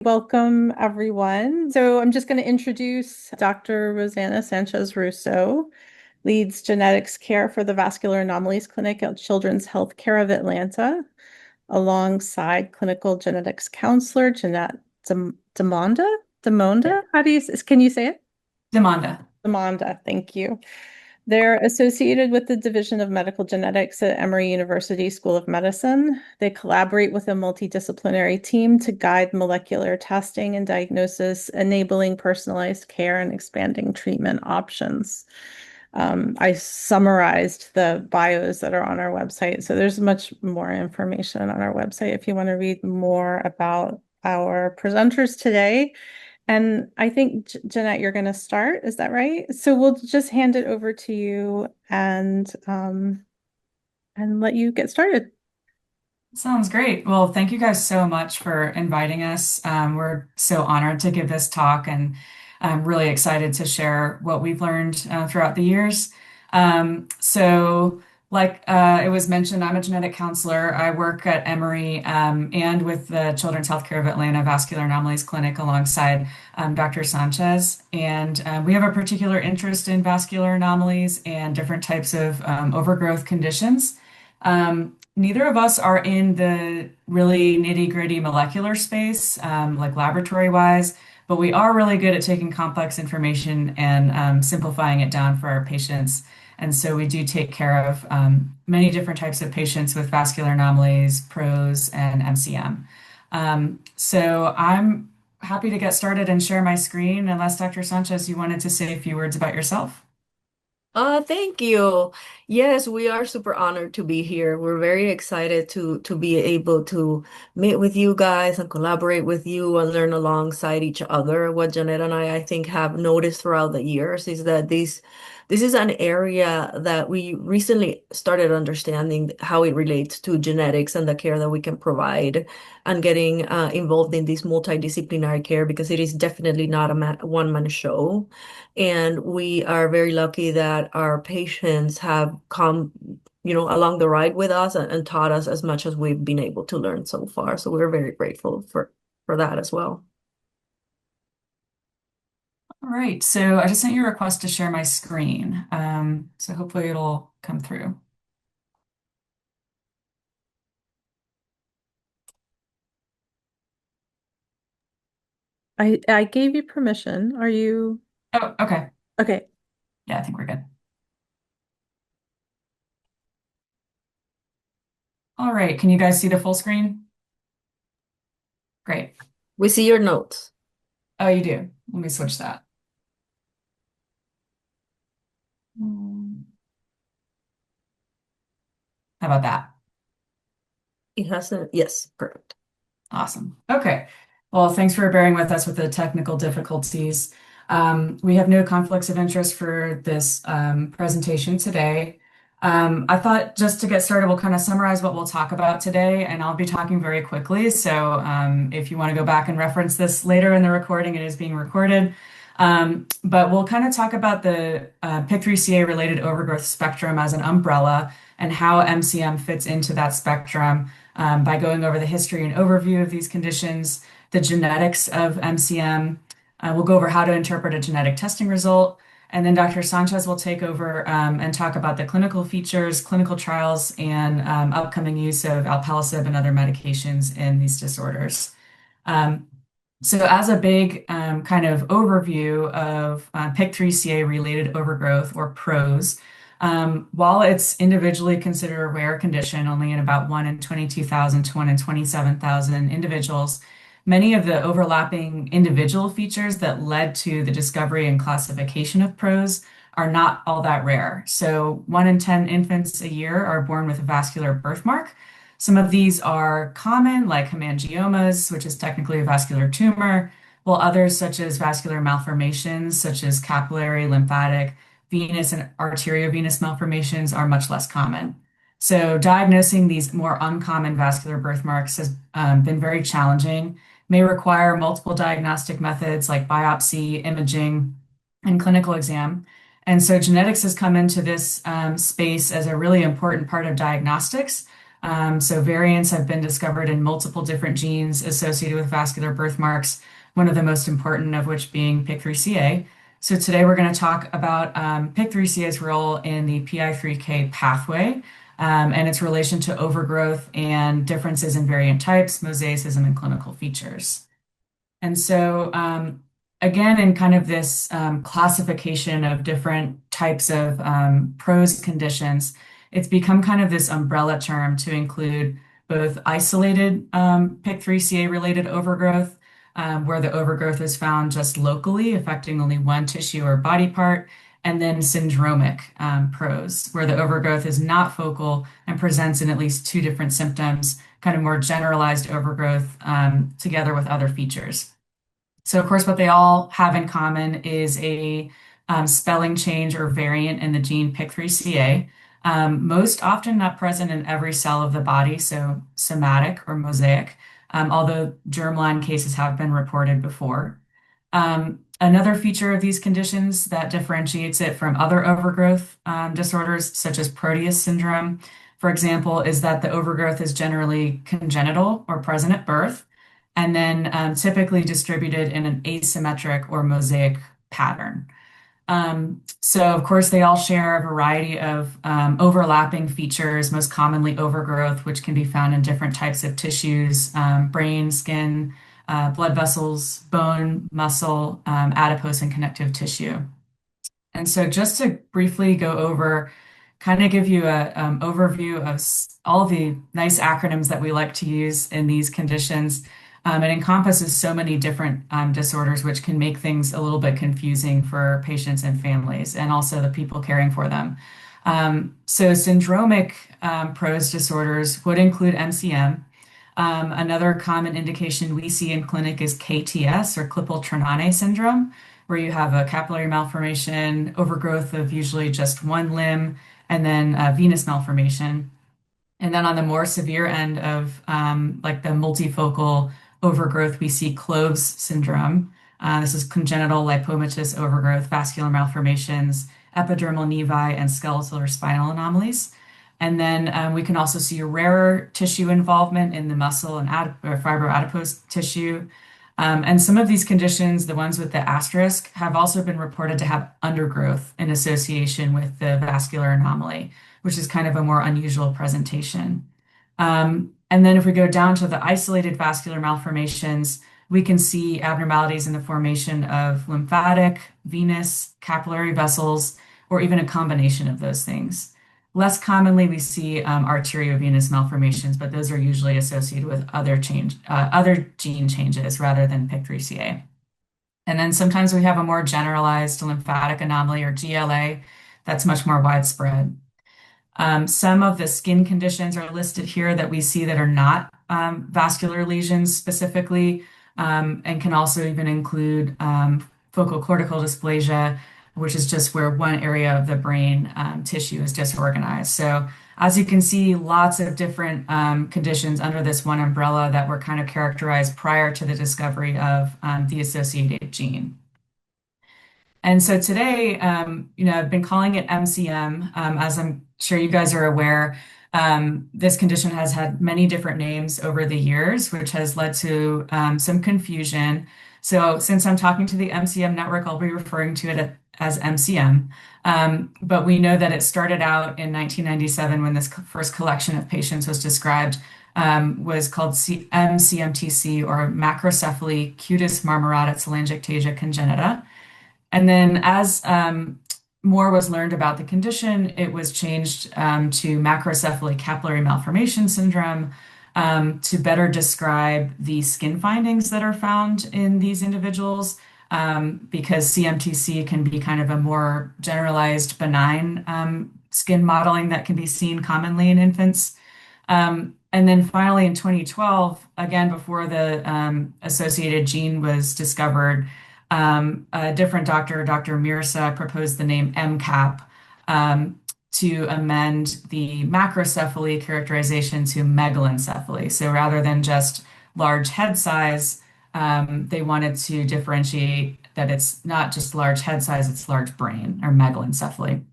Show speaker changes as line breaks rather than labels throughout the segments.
Welcome, everyone. So I'm just going to introduce Dr. Rossana Sanchez Russo, leads genetics care for the Vascular Anomalies Clinic at Children's Healthcare of Atlanta, alongside clinical genetics counselor Janette diMonda.
Yeah.
diMonda? Can you say it?
diMonda.
diMonda, thank you. They're associated with the Division of Medical Genetics at Emory University School of Medicine. They collaborate with a multidisciplinary team to guide molecular testing and diagnosis, enabling personalized care and expanding treatment options. I summarized the bios that are on our website, so there's much more information on our website if you want to read more about our presenters today. And I think, Janette, you're going to start. Is that right? So we'll just hand it over to you and let you get started.
Sounds great. Well, thank you guys so much for inviting us. We're so honored to give this talk, and I'm really excited to share what we've learned throughout the years. Like it was mentioned, I'm a genetic counselor. I work at Emory and with the Children's Healthcare of Atlanta Vascular Anomalies Clinic alongside Dr. Sanchez. And we have a particular interest in vascular anomalies and different types of overgrowth conditions. Neither of us are in the really nitty-gritty molecular space, like laboratory-wise, but we are really good at taking complex information and simplifying it down for our patients. And so we do take care of many different types of patients with vascular anomalies, PROS, and MCM. So I'm happy to get started and share my screen, unless Dr. Sanchez, you wanted to say a few words about yourself.
Thank you. Yes, we are super honored to be here. We're very excited to be able to meet with you guys and collaborate with you and learn alongside each other. What Janet and I think have noticed throughout the years is that this is an area that we recently started understanding how it relates to genetics and the care that we can provide and getting involved in this multidisciplinary care because it is definitely not a one-man show. And we are very lucky that our patients have come, along the ride with us and taught us as much as we've been able to learn so far. So we're very grateful for that as well.
All right, so I just sent you a request to share my screen. So hopefully it'll come through.
I gave you permission. Are you
Oh, okay.
okay?
Yeah, I think we're good. All right, can you guys see the full screen? Great.
We see your notes.
Oh, you do. Let me switch that. Hmm. How about that?
It hasn't, yes, perfect.
Awesome. Okay. Well, thanks for bearing with us with the technical difficulties. We have no conflicts of interest for this presentation today. I thought just to get started, we'll kind of summarize what we'll talk about today, and I'll be talking very quickly. So if you want to go back and reference this later in the recording, it is being recorded. But we'll kind of talk about the PIK3CA-related overgrowth spectrum as an umbrella and how MCM fits into that spectrum by going over the history and overview of these conditions, the genetics of MCM. We'll go over how to interpret a genetic testing result. And then Dr. Sanchez will take over and talk about the clinical features, clinical trials, and upcoming use of alpelisib and other medications in these disorders. So as a big kind of overview of PIK3CA-related overgrowth, or PROS, while it's individually considered a rare condition, only in about 1 in 22,000 to 1 in 27,000 individuals, many of the overlapping individual features that led to the discovery and classification of PROS are not all that rare. So 1 in 10 infants a year are born with a vascular birthmark. Some of these are common, like hemangiomas, which is technically a vascular tumor, while others, such as vascular malformations, such as capillary, lymphatic, venous, and arteriovenous malformations, are much less common. So diagnosing these more uncommon vascular birthmarks has been very challenging, may require multiple diagnostic methods like biopsy, imaging, and clinical exam. And so genetics has come into this space as a really important part of diagnostics, So variants have been discovered in multiple different genes associated with vascular birthmarks, one of the most important of which being PIK3CA. So today we're going to talk about PIK3CA's role in the PI3K pathway and its relation to overgrowth and differences in variant types, mosaicism, and clinical features. And so, again, in kind of this classification of different types of PROS conditions, it's become kind of this umbrella term to include both isolated PIK3CA-related overgrowth, where the overgrowth is found just locally, affecting only one tissue or body part, and then syndromic PROS, where the overgrowth is not focal and presents in at least two different symptoms, kind of more generalized overgrowth together with other features. So, of course, what they all have in common is a spelling change or variant in the gene PIK3CA, most often not present in every cell of the body, so somatic or mosaic, although germline cases have been reported before. Another feature of these conditions that differentiates it from other overgrowth disorders, such as Proteus syndrome, for example, is that the overgrowth is generally congenital or present at birth, and then typically distributed in an asymmetric or mosaic pattern. So, of course, they all share a variety of overlapping features, most commonly overgrowth, which can be found in different types of tissues, brain, skin, blood vessels, bone, muscle, adipose, and connective tissue. And so just to briefly go over, kind of give you an overview of all the nice acronyms that we like to use in these conditions. It encompasses so many different disorders, which can make things a little bit confusing for patients and families, and also the people caring for them. So syndromic PROS disorders would include MCM. Another common indication we see in clinic is KTS, or Klippel-Trenaunay syndrome, where you have a capillary malformation, overgrowth of usually just one limb, and then venous malformation. And then on the more severe end of like the multifocal overgrowth, we see Cloves syndrome. This is congenital lipomatous overgrowth, vascular malformations, epidermal nevi, and skeletal or spinal anomalies. And then we can also see a rarer tissue involvement in the muscle and fibroadipose tissue. And some of these conditions, the ones with the asterisk, have also been reported to have undergrowth in association with the vascular anomaly, which is kind of a more unusual presentation. And then if we go down to the isolated vascular malformations, we can see abnormalities in the formation of lymphatic, venous, capillary vessels, or even a combination of those things. Less commonly, we see arteriovenous malformations, but those are usually associated with other gene changes rather than PIK3CA. And then sometimes we have a more generalized lymphatic anomaly, or GLA, that's much more widespread. Some of the skin conditions are listed here that we see that are not vascular lesions specifically, and can also even include focal cortical dysplasia, which is just where one area of the brain tissue is disorganized. So as you can see, lots of different conditions under this one umbrella that were kind of characterized prior to the discovery of the associated gene. And so today, I've been calling it MCM, as I'm sure you guys are aware. This condition has had many different names over the years, which has led to some confusion. So since I'm talking to the MCM network, I'll be referring to it as MCM. But we know that it started out in 1997 when this first collection of patients was described, was called MCMTC, or macrocephaly cutis marmorata telangiectasia congenita. And then as more was learned about the condition, it was changed to macrocephaly capillary malformation syndrome to better describe the skin findings that are found in these individuals, because CMTC can be kind of a more generalized benign skin modeling that can be seen commonly in infants. And then finally in 2012, again, before the associated gene was discovered, a different doctor, Dr. Mirza, proposed the name MCAP to amend the macrocephaly characterization to megalencephaly. So rather than just large head size, they wanted to differentiate that it's not just large head size, it's large brain, or megalencephaly.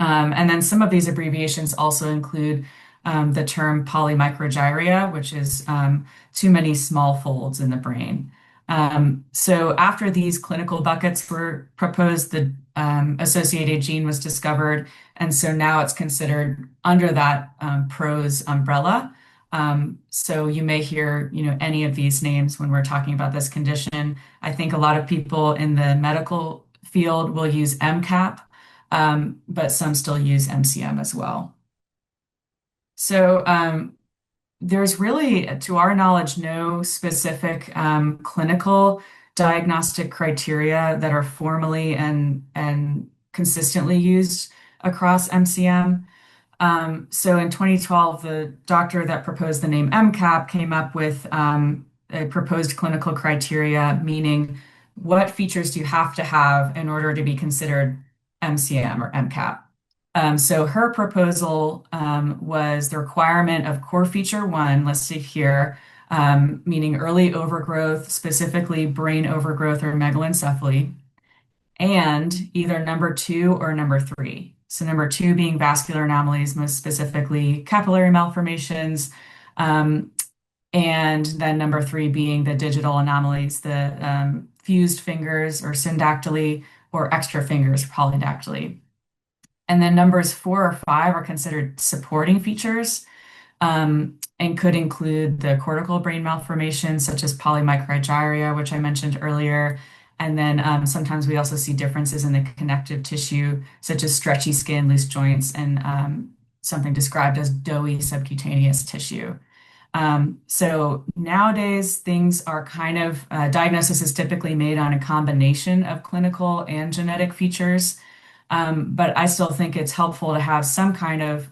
And then some of these abbreviations also include the term polymicrogyria, which is too many small folds in the brain. So after these clinical buckets were proposed, the associated gene was discovered, and so now it's considered under that PROS umbrella. So you may hear, any of these names when we're talking about this condition. I think a lot of people in the medical field will use MCAP, but some still use MCM as well. So there's really, to our knowledge, no specific clinical diagnostic criteria that are formally and consistently used across MCM. So in 2012, the doctor that proposed the name MCAP came up with a proposed clinical criteria, meaning what features do you have to have in order to be considered MCM or MCAP. So her proposal was the requirement of core feature 1 listed here, meaning early overgrowth, specifically brain overgrowth or megalencephaly, and either number 2 or number 3. So number 2 being vascular anomalies, most specifically capillary malformations, and then number 3 being the digital anomalies, the fused fingers or syndactyly or extra fingers, polydactyly. And then numbers 4 or 5 are considered supporting features and could include the cortical brain malformations such as polymicrogyria, which I mentioned earlier. And then sometimes we also see differences in the connective tissue, such as stretchy skin, loose joints, and something described as doughy subcutaneous tissue. So nowadays, things are kind of, diagnosis is typically made on a combination of clinical and genetic features. But I still think it's helpful to have some kind of,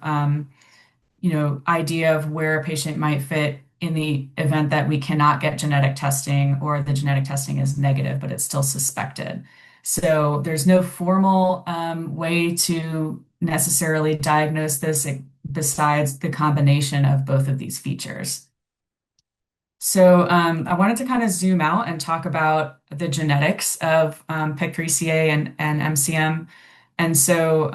idea of where a patient might fit in the event that we cannot get genetic testing or the genetic testing is negative, but it's still suspected. So there's no formal way to necessarily diagnose this besides the combination of both of these features. So I wanted to kind of zoom out and talk about the genetics of PIK3CA and MCM. And so,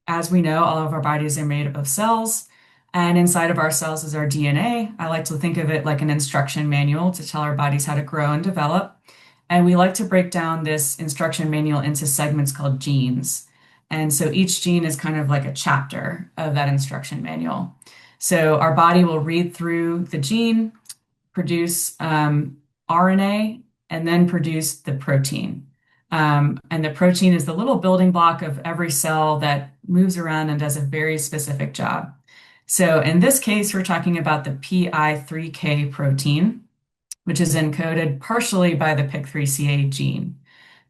as we know, all of our bodies are made up of cells, and inside of our cells is our DNA. I like to think of it like an instruction manual to tell our bodies how to grow and develop. And we like to break down this instruction manual into segments called genes. And so each gene is kind of like a chapter of that instruction manual. So our body will read through the gene, produce RNA, and then produce the protein. And the protein is the little building block of every cell that moves around and does a very specific job. So in this case, we're talking about the PI3K protein, which is encoded partially by the PIK3CA gene.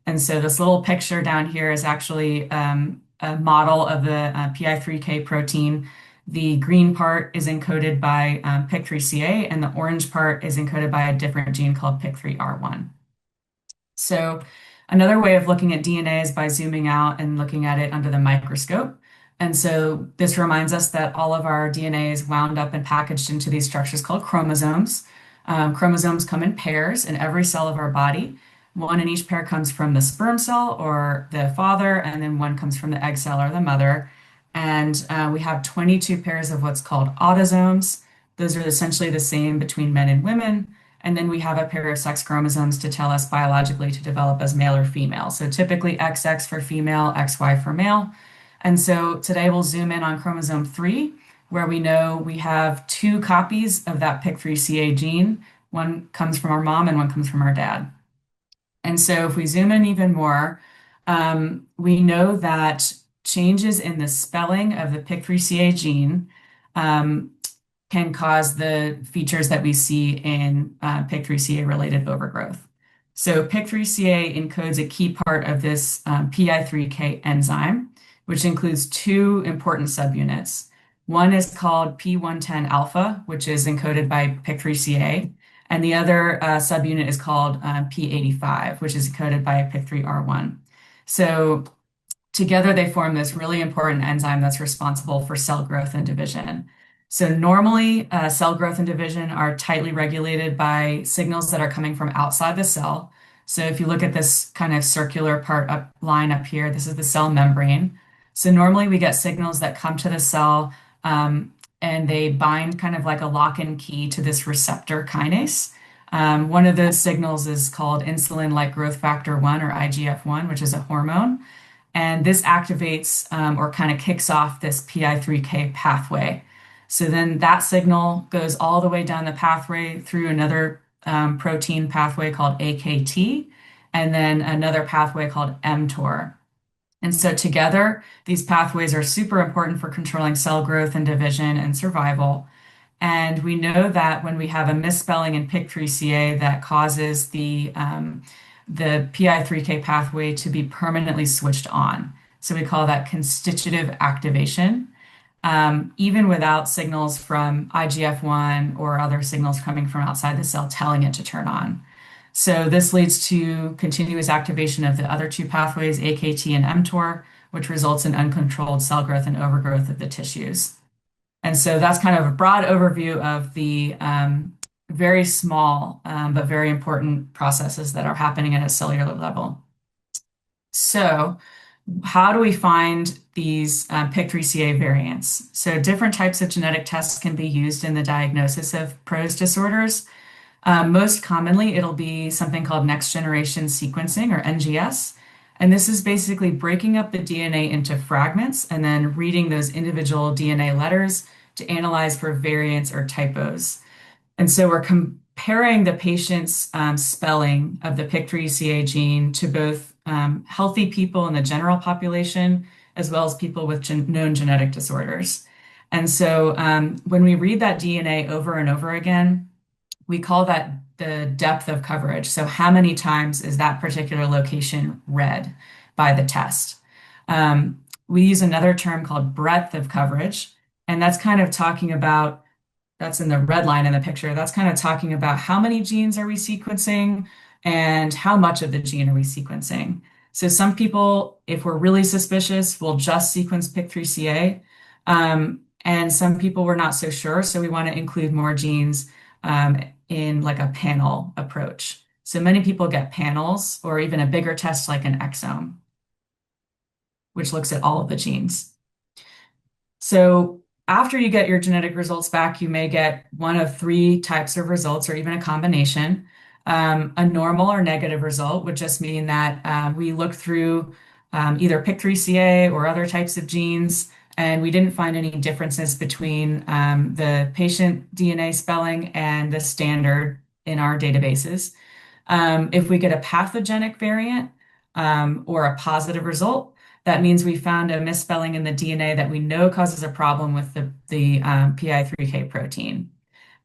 And so this little picture down here is actually a model of the PI3K protein. The green part is encoded by PIK3CA, and the orange part is encoded by a different gene called PIK3R1. So another way of looking at DNA is by zooming out and looking at it under the microscope. And so this reminds us that all of our DNA is wound up and packaged into these structures called chromosomes. Chromosomes come in pairs in every cell of our body. One in each pair comes from the sperm cell or the father, and then one comes from the egg cell or the mother. And we have 22 pairs of what's called autosomes. Those are essentially the same between men and women. And then we have a pair of sex chromosomes to tell us biologically to develop as male or female. So typically XX for female, XY for male. And so today we'll zoom in on chromosome 3, where we know we have 2 copies of that PIK3CA gene. One comes from our mom and one comes from our dad. And so if we zoom in even more, we know that changes in the spelling of the PIK3CA gene can cause the features that we see in PIK3CA-related overgrowth. So PIK3CA encodes a key part of this PI3K enzyme, which includes 2 important subunits. One is called P110 alpha, which is encoded by PIK3CA, and the other subunit is called P85, which is encoded by PIK3R1. So together they form this really important enzyme that's responsible for cell growth and division. So normally cell growth and division are tightly regulated by signals that are coming from outside the cell. So if you look at this kind of circular line up here, this is the cell membrane. So normally we get signals that come to the cell and they bind kind of like a lock and key to this receptor kinase. One of those signals is called insulin-like growth factor 1 or IGF-1, which is a hormone. And this activates or kind of kicks off this PI3K pathway. So then that signal goes all the way down the pathway through another protein pathway called AKT, and then another pathway called mTOR. And so together, these pathways are super important for controlling cell growth and division and survival. And we know that when we have a misspelling in PIK3CA that causes the PI3K pathway to be permanently switched on. So we call that constitutive activation, even without signals from IGF-1 or other signals coming from outside the cell telling it to turn on. So this leads to continuous activation of the other two pathways, AKT and mTOR, which results in uncontrolled cell growth and overgrowth of the tissues. And so that's kind of a broad overview of the very small but very important processes that are happening at a cellular level. So how do we find these PIK3CA variants? So different types of genetic tests can be used in the diagnosis of PROS disorders. Most commonly, it'll be something called next generation sequencing or NGS. And this is basically breaking up the DNA into fragments and then reading those individual DNA letters to analyze for variants or typos. And so we're comparing the patient's spelling of the PIK3CA gene to both healthy people in the general population, as well as people with known genetic disorders. And so when we read that DNA over and over again, we call that the depth of coverage. So how many times is that particular location read by the test? We use another term called breadth of coverage, and that's kind of talking about, that's in the red line in the picture, that's kind of talking about how many genes are we sequencing and how much of the gene are we sequencing. So some people, if we're really suspicious, will just sequence PIK3CA, and some people we're not so sure, so we want to include more genes in like a panel approach. So many people get panels or even a bigger test like an exome, which looks at all of the genes. So after you get your genetic results back, you may get one of three types of results or even a combination. A normal or negative result would just mean that we looked through either PIK3CA or other types of genes, and we didn't find any differences between the patient DNA spelling and the standard in our databases. If we get a pathogenic variant or a positive result, that means we found a misspelling in the DNA that we know causes a problem with the PI3K protein.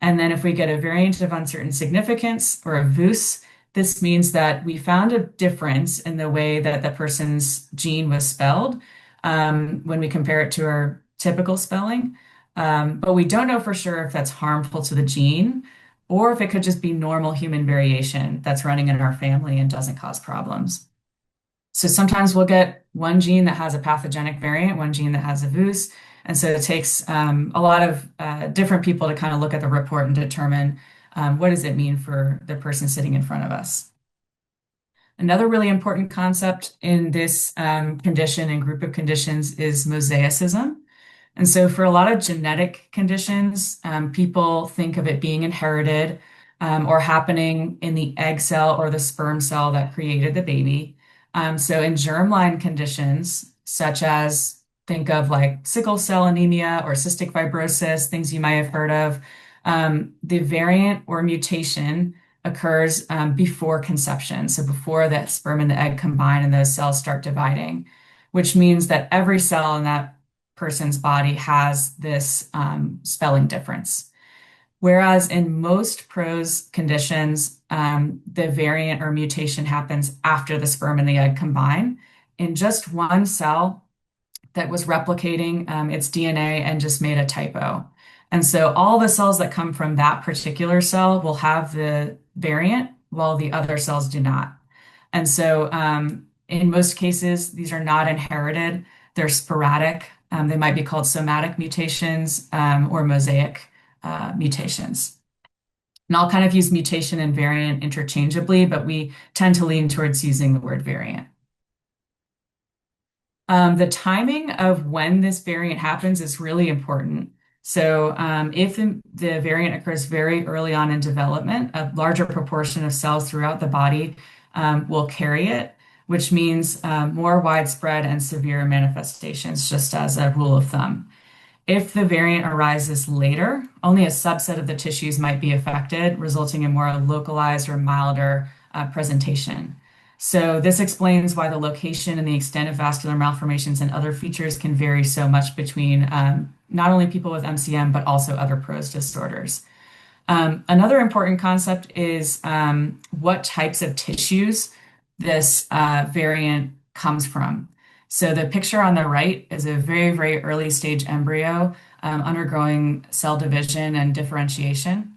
And then if we get a variant of uncertain significance or a VUS, this means that we found a difference in the way that the person's gene was spelled when we compare it to our typical spelling. But we don't know for sure if that's harmful to the gene or if it could just be normal human variation that's running in our family and doesn't cause problems. So sometimes we'll get one gene that has a pathogenic variant, one gene that has a VUS. And so it takes a lot of different people to kind of look at the report and determine what does it mean for the person sitting in front of us. Another really important concept in this condition and group of conditions is mosaicism. And so for a lot of genetic conditions, people think of it being inherited or happening in the egg cell or the sperm cell that created the baby. So in germline conditions, such as think of like sickle cell anemia or cystic fibrosis, things you might have heard of, the variant or mutation occurs before conception, so before the sperm and the egg combine and those cells start dividing, which means that every cell in that person's body has this spelling difference. Whereas in most PROS conditions, the variant or mutation happens after the sperm and the egg combine in just one cell that was replicating its DNA and just made a typo. And so all the cells that come from that particular cell will have the variant while the other cells do not. And so in most cases, these are not inherited. They're sporadic. They might be called somatic mutations or mosaic mutations. And I'll kind of use mutation and variant interchangeably, but we tend to lean towards using the word variant. The timing of when this variant happens is really important. So if the variant occurs very early on in development, a larger proportion of cells throughout the body will carry it, which means more widespread and severe manifestations, just as a rule of thumb. If the variant arises later, only a subset of the tissues might be affected, resulting in more localized or milder presentation. So this explains why the location and the extent of vascular malformations and other features can vary so much between not only people with MCM, but also other PROS disorders. Another important concept is what types of tissues this variant comes from. So the picture on the right is a very, very early stage embryo undergoing cell division and differentiation.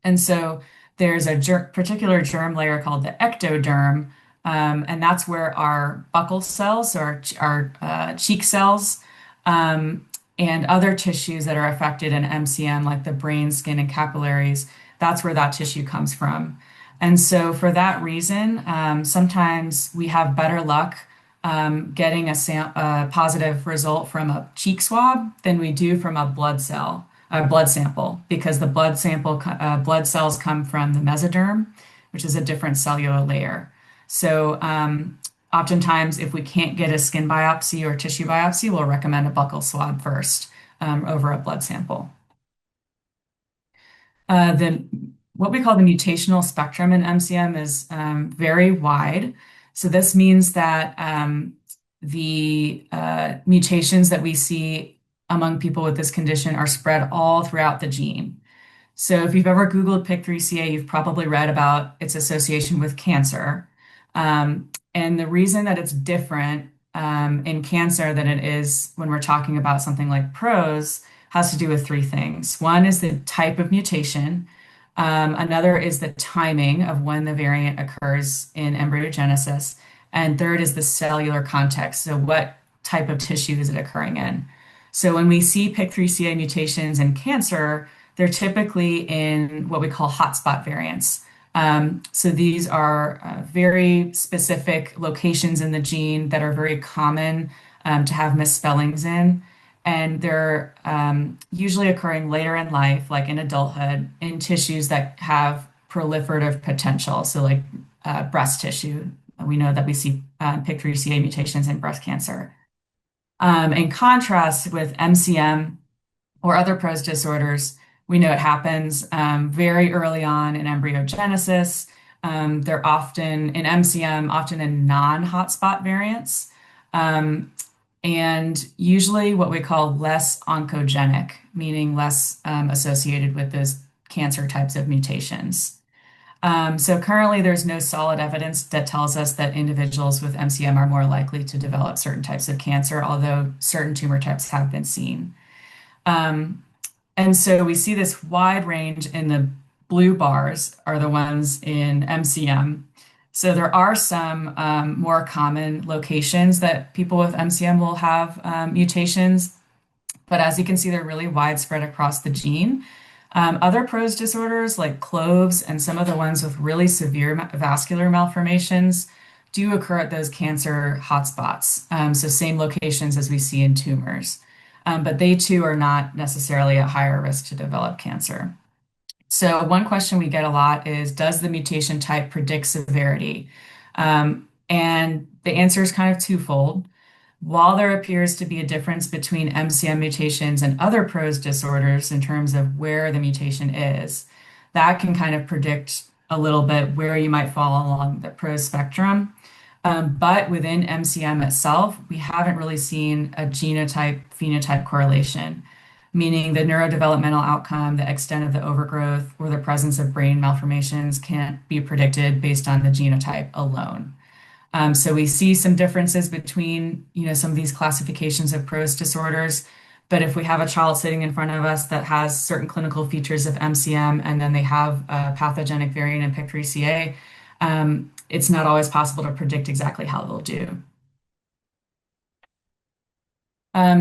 And so there's a particular germ layer called the ectoderm, and that's where our buccal cells, or our cheek cells, and other tissues that are affected in MCM, like the brain, skin, and capillaries, that's where that tissue comes from. And so for that reason, sometimes we have better luck getting a positive result from a cheek swab than we do from a blood sample, because the blood cells come from the mesoderm, which is a different cellular layer. So oftentimes, if we can't get a skin biopsy or tissue biopsy, we'll recommend a buccal swab first over a blood sample. What we call the mutational spectrum in MCM is very wide. So this means that the mutations that we see among people with this condition are spread all throughout the gene. So if you've ever Googled PIK3CA, you've probably read about its association with cancer. And the reason that it's different in cancer than it is when we're talking about something like PROS has to do with three things. One is the type of mutation. Another is the timing of when the variant occurs in embryogenesis. And third is the cellular context. So what type of tissue is it occurring in? So when we see PIK3CA mutations in cancer, they're typically in what we call hotspot variants. So these are very specific locations in the gene that are very common to have misspellings in. And they're usually occurring later in life, like in adulthood, in tissues that have proliferative potential. So like breast tissue. We know that we see PIK3CA mutations in breast cancer. In contrast with MCM or other PROS disorders, we know it happens very early on in embryogenesis. They're often in MCM, often in non-hotspot variants, and usually what we call less oncogenic, meaning less associated with those cancer types of mutations. So currently, there's no solid evidence that tells us that individuals with MCM are more likely to develop certain types of cancer, although certain tumor types have been seen. And so we see this wide range, in the blue bars are the ones in MCM. So there are some more common locations that people with MCM will have mutations, but as you can see, they're really widespread across the gene. Other PROS disorders like CLOVES and some of the ones with really severe vascular malformations do occur at those cancer hotspots. So same locations as we see in tumors. But they too are not necessarily at higher risk to develop cancer. So one question we get a lot is, does the mutation type predict severity? And the answer is kind of twofold. While there appears to be a difference between MCM mutations and other PROS disorders in terms of where the mutation is, that can kind of predict a little bit where you might fall along the PROS spectrum. But within MCM itself, we haven't really seen a genotype-phenotype correlation, meaning the neurodevelopmental outcome, the extent of the overgrowth, or the presence of brain malformations can't be predicted based on the genotype alone. So we see some differences between, some of these classifications of PROS disorders. But if we have a child sitting in front of us that has certain clinical features of MCM, and then they have a pathogenic variant in PIK3CA, it's not always possible to predict exactly how they'll do.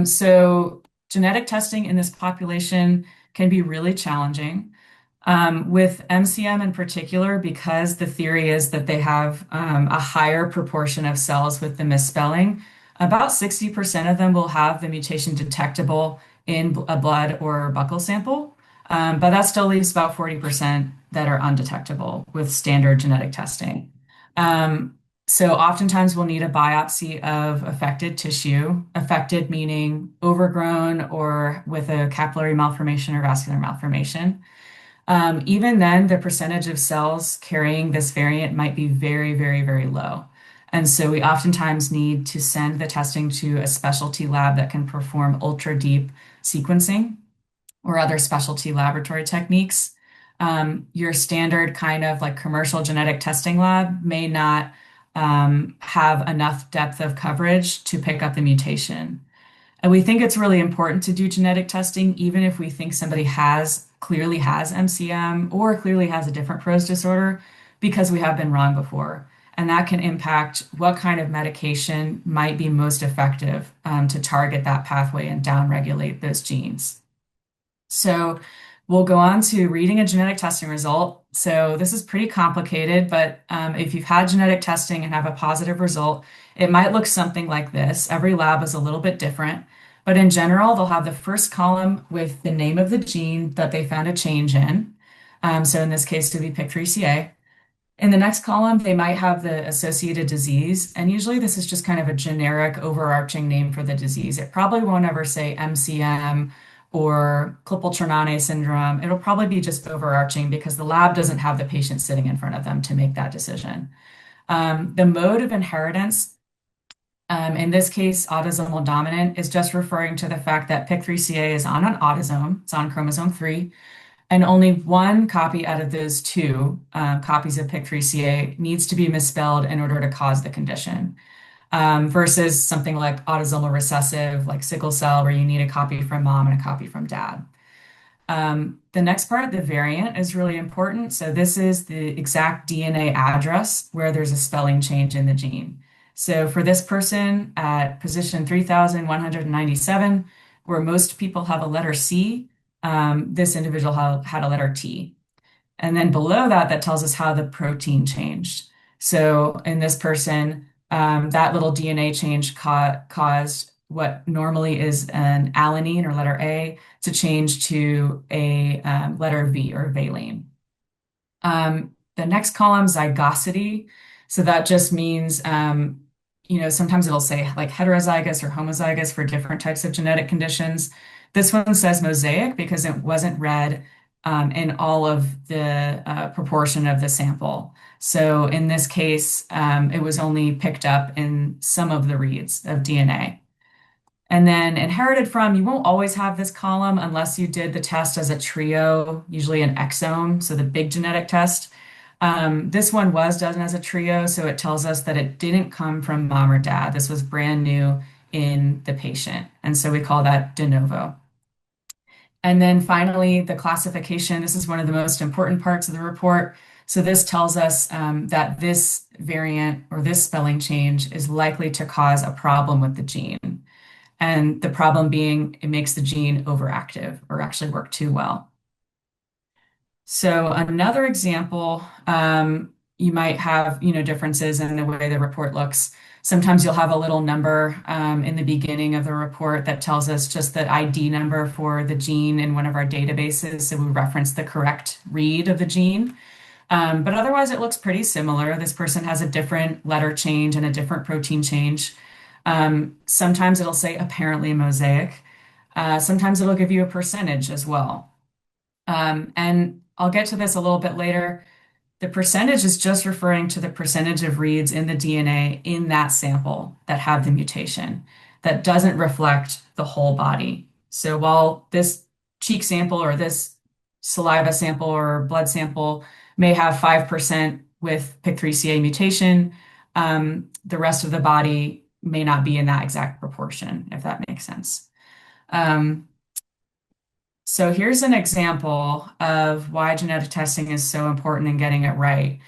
So genetic testing in this population can be really challenging. With MCM in particular, because the theory is that they have a higher proportion of cells with the misspelling, about 60% of them will have the mutation detectable in a blood or buccal sample. But that still leaves about 40% that are undetectable with standard genetic testing. So oftentimes we'll need a biopsy of affected tissue, affected meaning overgrown or with a capillary malformation or vascular malformation. Even then, the percentage of cells carrying this variant might be very, very, very low. And so we oftentimes need to send the testing to a specialty lab that can perform ultra deep sequencing or other specialty laboratory techniques. Your standard kind of like commercial genetic testing lab may not have enough depth of coverage to pick up the mutation. And we think it's really important to do genetic testing, even if we think somebody clearly has MCM or clearly has a different PROS disorder, because we have been wrong before. And that can impact what kind of medication might be most effective to target that pathway and downregulate those genes. So we'll go on to reading a genetic testing result. So this is pretty complicated, but if you've had genetic testing and have a positive result, it might look something like this. Every lab is a little bit different, but in general, they'll have the first column with the name of the gene that they found a change in. So in this case, it would be PIK3CA. In the next column, they might have the associated disease, and usually this is just kind of a generic overarching name for the disease. It probably won't ever say MCM or Klippel-Trenaunay syndrome. It'll probably be just overarching because the lab doesn't have the patient sitting in front of them to make that decision. The mode of inheritance, in this case, autosomal dominant, is just referring to the fact that PIK3CA is on an autosome, it's on chromosome 3, and only one copy out of those two copies of PIK3CA needs to be misspelled in order to cause the condition. Versus something like autosomal recessive, like sickle cell, where you need a copy from mom and a copy from dad. The next part, the variant, is really important. So this is the exact DNA address where there's a spelling change in the gene. So for this person at position 3,197, where most people have a letter C, this individual had a letter T. And then below that, that tells us how the protein changed. So in this person, that little DNA change caused what normally is an alanine or letter A to change to a letter V or valine. The next column, zygosity. So that just means, sometimes it'll say like heterozygous or homozygous for different types of genetic conditions. This one says mosaic because it wasn't read in all of the proportion of the sample. So in this case, it was only picked up in some of the reads of DNA. And then inherited from, you won't always have this column unless you did the test as a trio, usually an exome, so the big genetic test. This one was done as a trio, so it tells us that it didn't come from mom or dad. This was brand new in the patient. And so we call that de novo. And then finally, the classification. This is one of the most important parts of the report. So this tells us that this variant or this spelling change is likely to cause a problem with the gene. And the problem being it makes the gene overactive or actually work too well. So another example, you might have, differences in the way the report looks. Sometimes you'll have a little number in the beginning of the report that tells us just the ID number for the gene in one of our databases. So we reference the correct read of the gene. But otherwise, it looks pretty similar. This person has a different letter change and a different protein change. Sometimes it'll say apparently mosaic. Sometimes it'll give you a percentage as well. And I'll get to this a little bit later. The percentage is just referring to the percentage of reads in the DNA in that sample that have the mutation. That doesn't reflect the whole body. So while this cheek sample or this saliva sample or blood sample may have 5% with PIK3CA mutation, the rest of the body may not be in that exact proportion, if that makes sense. So here's an example of why genetic testing is so important in getting it right.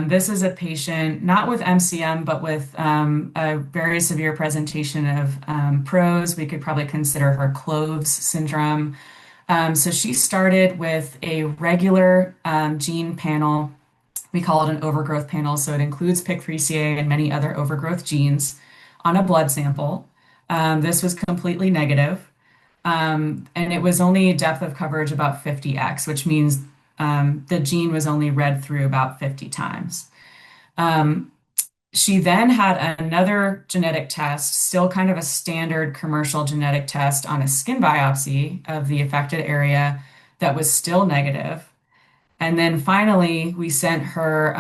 This is a patient, not with MCM, but with a very severe presentation of PROS. We could probably consider her Cloves syndrome. So she started with a regular gene panel. We call it an overgrowth panel. So it includes PIK3CA and many other overgrowth genes on a blood sample. This was completely negative. And it was only depth of coverage about 50x, which means the gene was only read through about 50 times. She then had another genetic test, still kind of a standard commercial genetic test on a skin biopsy of the affected area that was still negative. And then finally, we sent her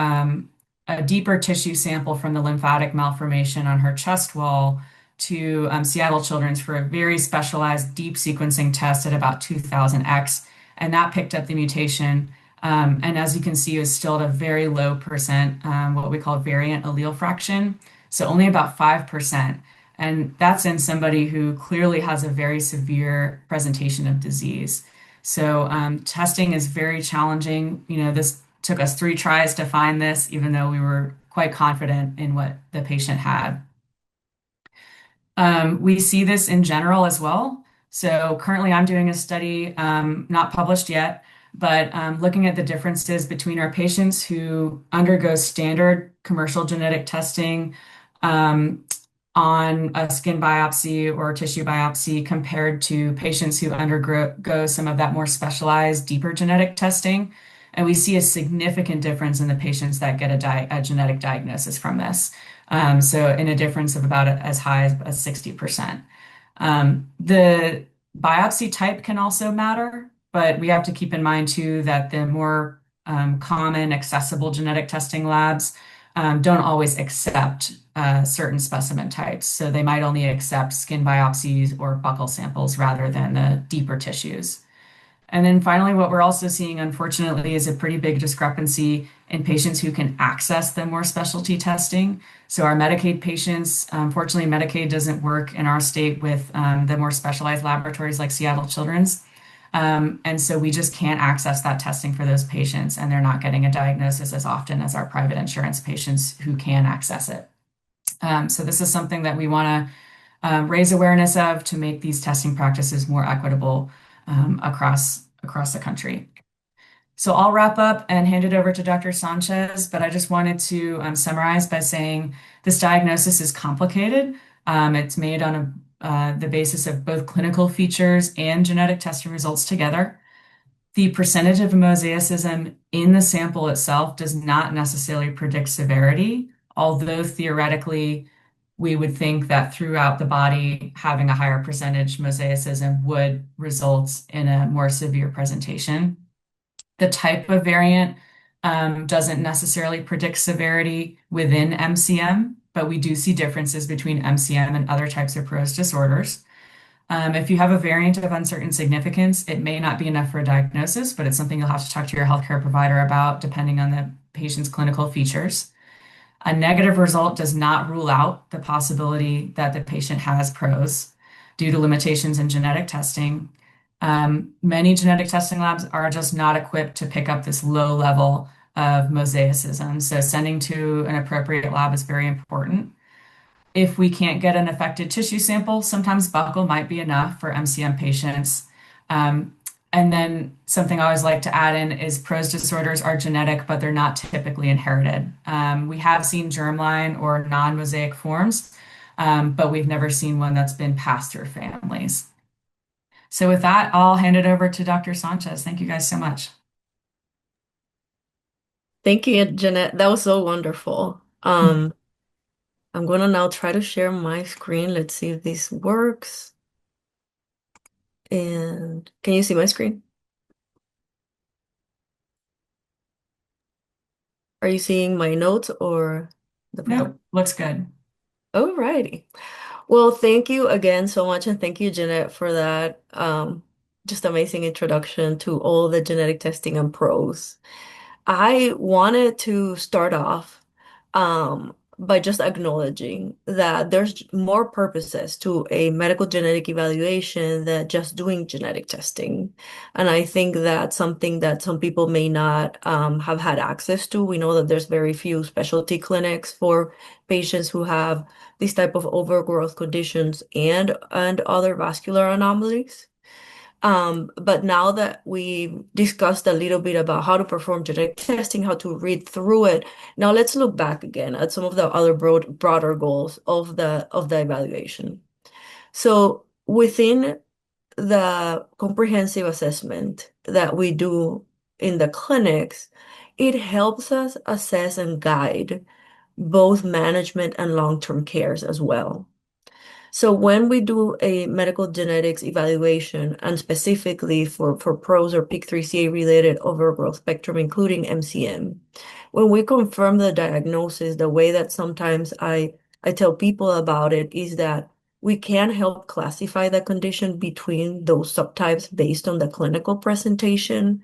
a deeper tissue sample from the lymphatic malformation on her chest wall to Seattle Children's for a very specialized deep sequencing test at about 2000x. And that picked up the mutation. And as you can see, it was still at a very low percent, what we call variant allele fraction. So only about 5%. And that's in somebody who clearly has a very severe presentation of disease. So testing is very challenging. This took us 3 tries to find this, even though we were quite confident in what the patient had. We see this in general as well. So currently I'm doing a study, not published yet, but looking at the differences between our patients who undergo standard commercial genetic testing on a skin biopsy or tissue biopsy compared to patients who undergo some of that more specialized, deeper genetic testing. And we see a significant difference in the patients that get a genetic diagnosis from this. So in a difference of about as high as 60%. The biopsy type can also matter, but we have to keep in mind too that the more common accessible genetic testing labs don't always accept certain specimen types. So they might only accept skin biopsies or buccal samples rather than the deeper tissues. And then finally, what we're also seeing, unfortunately, is a pretty big discrepancy in patients who can access the more specialty testing. So our Medicaid patients, unfortunately, Medicaid doesn't work in our state with the more specialized laboratories like Seattle Children's. And so we just can't access that testing for those patients, and they're not getting a diagnosis as often as our private insurance patients who can access it. So this is something that we want to raise awareness of to make these testing practices more equitable across the country. So I'll wrap up and hand it over to Dr. Sanchez, but I just wanted to summarize by saying this diagnosis is complicated. It's made on the basis of both clinical features and genetic testing results together. The percentage of mosaicism in the sample itself does not necessarily predict severity, although theoretically we would think that throughout the body, having a higher percentage mosaicism would result in a more severe presentation. The type of variant doesn't necessarily predict severity within MCM, but we do see differences between MCM and other types of PROS disorders. If you have a variant of uncertain significance, it may not be enough for a diagnosis, but it's something you'll have to talk to your healthcare provider about depending on the patient's clinical features. A negative result does not rule out the possibility that the patient has PROS due to limitations in genetic testing. Many genetic testing labs are just not equipped to pick up this low level of mosaicism. So sending to an appropriate lab is very important. If we can't get an affected tissue sample, sometimes buccal might be enough for MCM patients. And then something I always like to add in is PROS disorders are genetic, but they're not typically inherited. We have seen germline or non-mosaic forms, but we've never seen one that's been passed through families. So with that, I'll hand it over to Dr. Sanchez. Thank you guys so much.
Thank you, Janette. That was so wonderful. I'm going to now try to share my screen. Let's see if this works. And can you see my screen? Are you seeing my notes or the
No, looks good.
Alrighty. Well, thank you again so much, and thank you, Jeanette, for that just amazing introduction to all the genetic testing and PROS. I wanted to start off by just acknowledging that there's more purposes to a medical genetic evaluation than just doing genetic testing. And I think that's something that some people may not have had access to. We know that there's very few specialty clinics for patients who have these type of overgrowth conditions and other vascular anomalies. But now that we've discussed a little bit about how to perform genetic testing, how to read through it, now let's look back again at some of the other broader goals of the evaluation. So within the comprehensive assessment that we do in the clinics, it helps us assess and guide both management and long-term cares as well. So when we do a medical genetics evaluation, and specifically for PROS or PIK3CA-related overgrowth spectrum, including MCM, when we confirm the diagnosis, the way that sometimes I tell people about it is that we can help classify the condition between those subtypes based on the clinical presentation,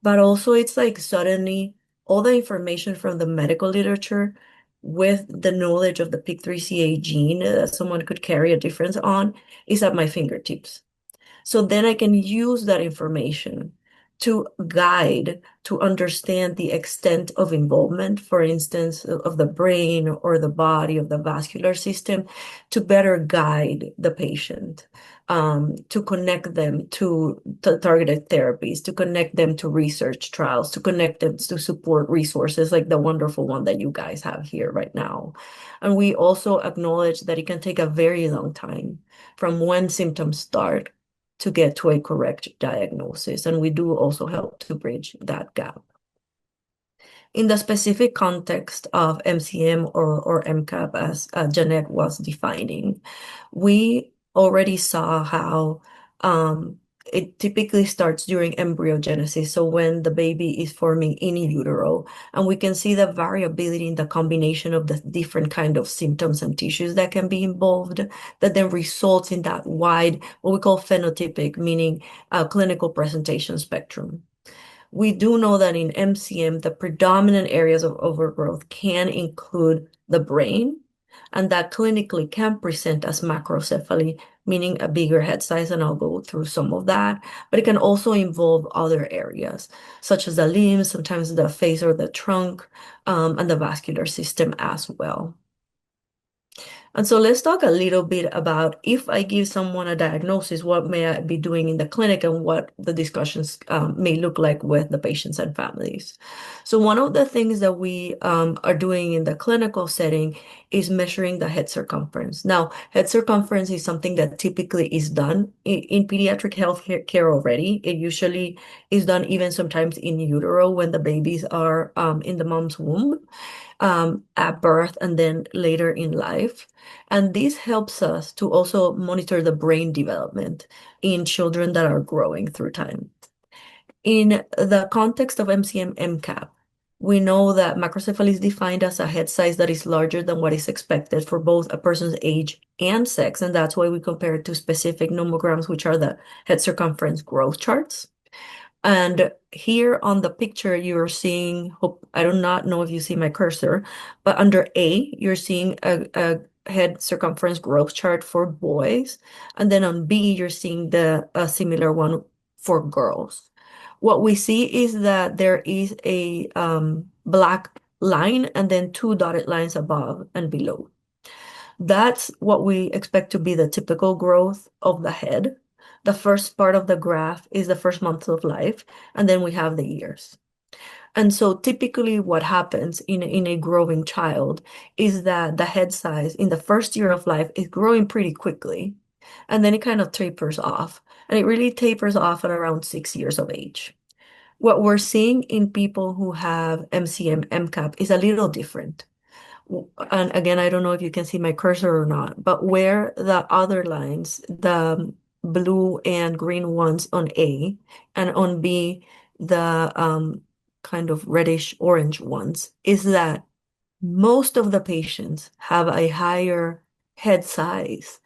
but also it's like suddenly all the information from the medical literature with the knowledge of the PIK3CA gene that someone could carry a difference on is at my fingertips. So then I can use that information to guide, to understand the extent of involvement, for instance, of the brain or the body, of the vascular system, to better guide the patient, to connect them to targeted therapies, to connect them to research trials, to connect them to support resources like the wonderful one that you guys have here right now. And we also acknowledge that it can take a very long time from when symptoms start to get to a correct diagnosis. And we do also help to bridge that gap. In the specific context of MCM or MCAP, as Janette was defining, we already saw how it typically starts during embryogenesis, so when the baby is forming in utero, and we can see the variability in the combination of the different kind of symptoms and tissues that can be involved, that then results in that wide, what we call phenotypic, meaning clinical presentation spectrum. We do know that in MCM, the predominant areas of overgrowth can include the brain, and that clinically can present as macrocephaly, meaning a bigger head size, and I'll go through some of that. But it can also involve other areas, such as the limbs, sometimes the face or the trunk, and the vascular system as well. And so let's talk a little bit about if I give someone a diagnosis, what may I be doing in the clinic and what the discussions may look like with the patients and families. So one of the things that we are doing in the clinical setting is measuring the head circumference. Now, head circumference is something that typically is done in pediatric health care already. It usually is done even sometimes in utero when the babies are in the mom's womb. At birth and then later in life. And this helps us to also monitor the brain development in children that are growing through time. In the context of MCM MCAP, we know that macrocephaly is defined as a head size that is larger than what is expected for both a person's age and sex, and that's why we compare it to specific nomograms, which are the head circumference growth charts. And here on the picture, you're seeing, I do not know if you see my cursor, but under A, you're seeing a head circumference growth chart for boys. And then on B, you're seeing a similar one for girls. What we see is that there is a black line and then two dotted lines above and below. That's what we expect to be the typical growth of the head. The first part of the graph is the first month of life, and then we have the years. And so typically what happens in a growing child is that the head size in the first year of life is growing pretty quickly, and then it kind of tapers off. And it really tapers off at around 6 years of age. What we're seeing in people who have MCM, MCAP is a little different. And again, I don't know if you can see my cursor or not, but where the other lines, the blue and green ones on A, and on B, the kind of reddish orange ones, is that most of the patients have a higher head size,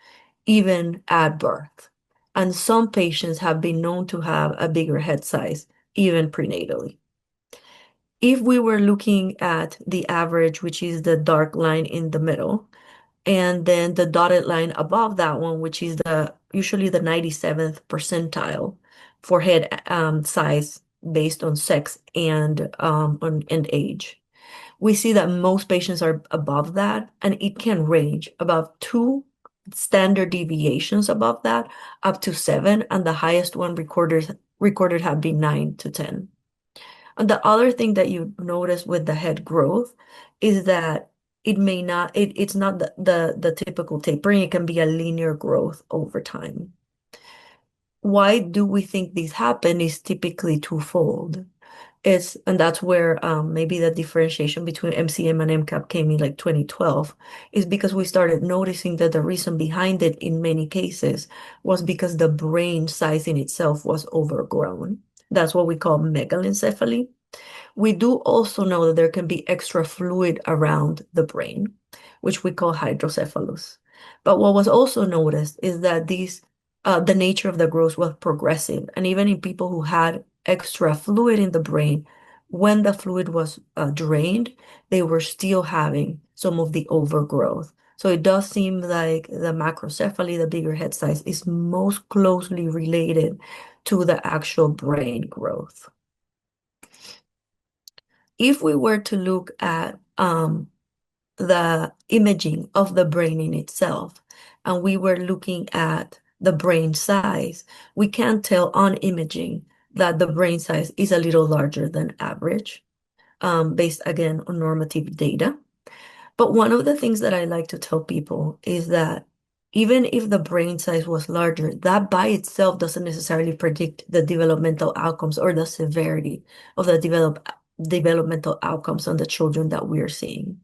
even at birth. And some patients have been known to have a bigger head size, even prenatally. If we were looking at the average, which is the dark line in the middle, and then the dotted line above that one, which is usually the 97th percentile for head size based on sex and age, we see that most patients are above that, and it can range above 2 standard deviations above that, up to 7, and the highest one recorded have been 9 to 10. And the other thing that you notice with the head growth is that it's not the typical tapering. It can be a linear growth over time. why do we think these happen is typically twofold. And that's where maybe the differentiation between MCM and MCAP came in like 2012, is because we started noticing that the reason behind it in many cases was because the brain size in itself was overgrown. That's what we call megalencephaly. We do also know that there can be extra fluid around the brain, which we call hydrocephalus. But what was also noticed is that the nature of the growth was progressive. And even in people who had extra fluid in the brain, when the fluid was drained, they were still having some of the overgrowth. So it does seem like the macrocephaly, the bigger head size, is most closely related to the actual brain growth. If we were to look at the imaging of the brain in itself, and we were looking at the brain size, we can tell on imaging that the brain size is a little larger than average, based again on normative data. But one of the things that I like to tell people is that even if the brain size was larger, that by itself doesn't necessarily predict the developmental outcomes or the severity of the developmental outcomes on the children that we're seeing.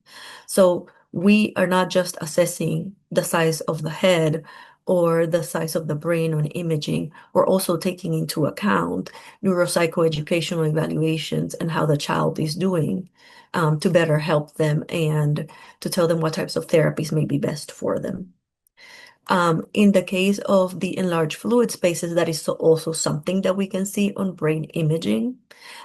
So we are not just assessing the size of the head or the size of the brain on imaging, we're also taking into account neuropsychoeducational evaluations and how the child is doing, to better help them and to tell them what types of therapies may be best for them. In the case of the enlarged fluid spaces, that is also something that we can see on brain imaging.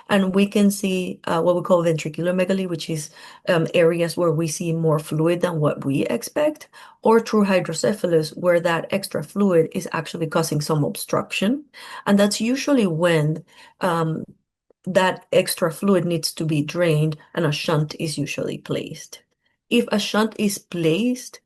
And we can see what we call ventricular megaly, which is areas where we see more fluid than what we expect, or true hydrocephalus, where that extra fluid is actually causing some obstruction. And that's usually when that extra fluid needs to be drained and a shunt is usually placed. If a shunt is placed,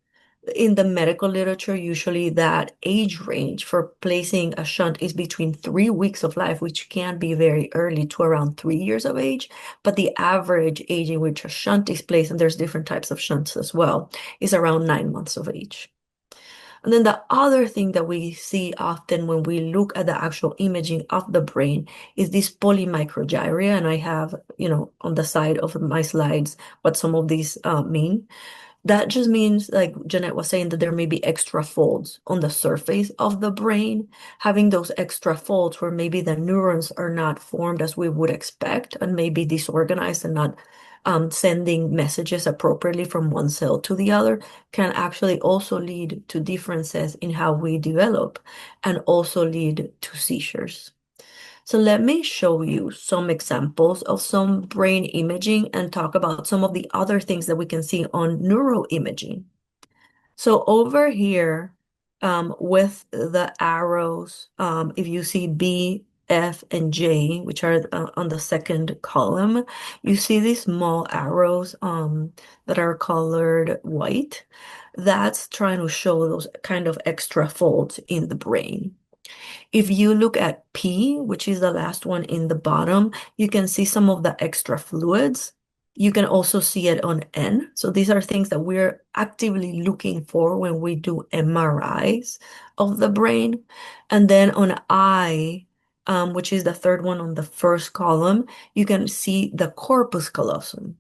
in the medical literature, usually that age range for placing a shunt is between 3 weeks of life, which can be very early, to around 3 years of age. But the average age in which a shunt is placed, and there's different types of shunts as well, is around 9 months of age. And then the other thing that we see often when we look at the actual imaging of the brain is this polymicrogyria. And I have, on the side of my slides, what some of these mean. That just means, like Janette was saying, that there may be extra folds on the surface of the brain. Having those extra folds where maybe the neurons are not formed as we would expect and may be disorganized and not sending messages appropriately from one cell to the other can actually also lead to differences in how we develop and also lead to seizures. So let me show you some examples of some brain imaging and talk about some of the other things that we can see on neuroimaging. So over here, with the arrows, if you see B, F, and J, which are on the second column, you see these small arrows that are colored white. That's trying to show those kind of extra folds in the brain. If you look at P, which is the last one in the bottom, you can see some of the extra fluids. You can also see it on N. So these are things that we're actively looking for when we do MRIs of the brain. And then on I, which is the third one on the first column, you can see the corpus callosum.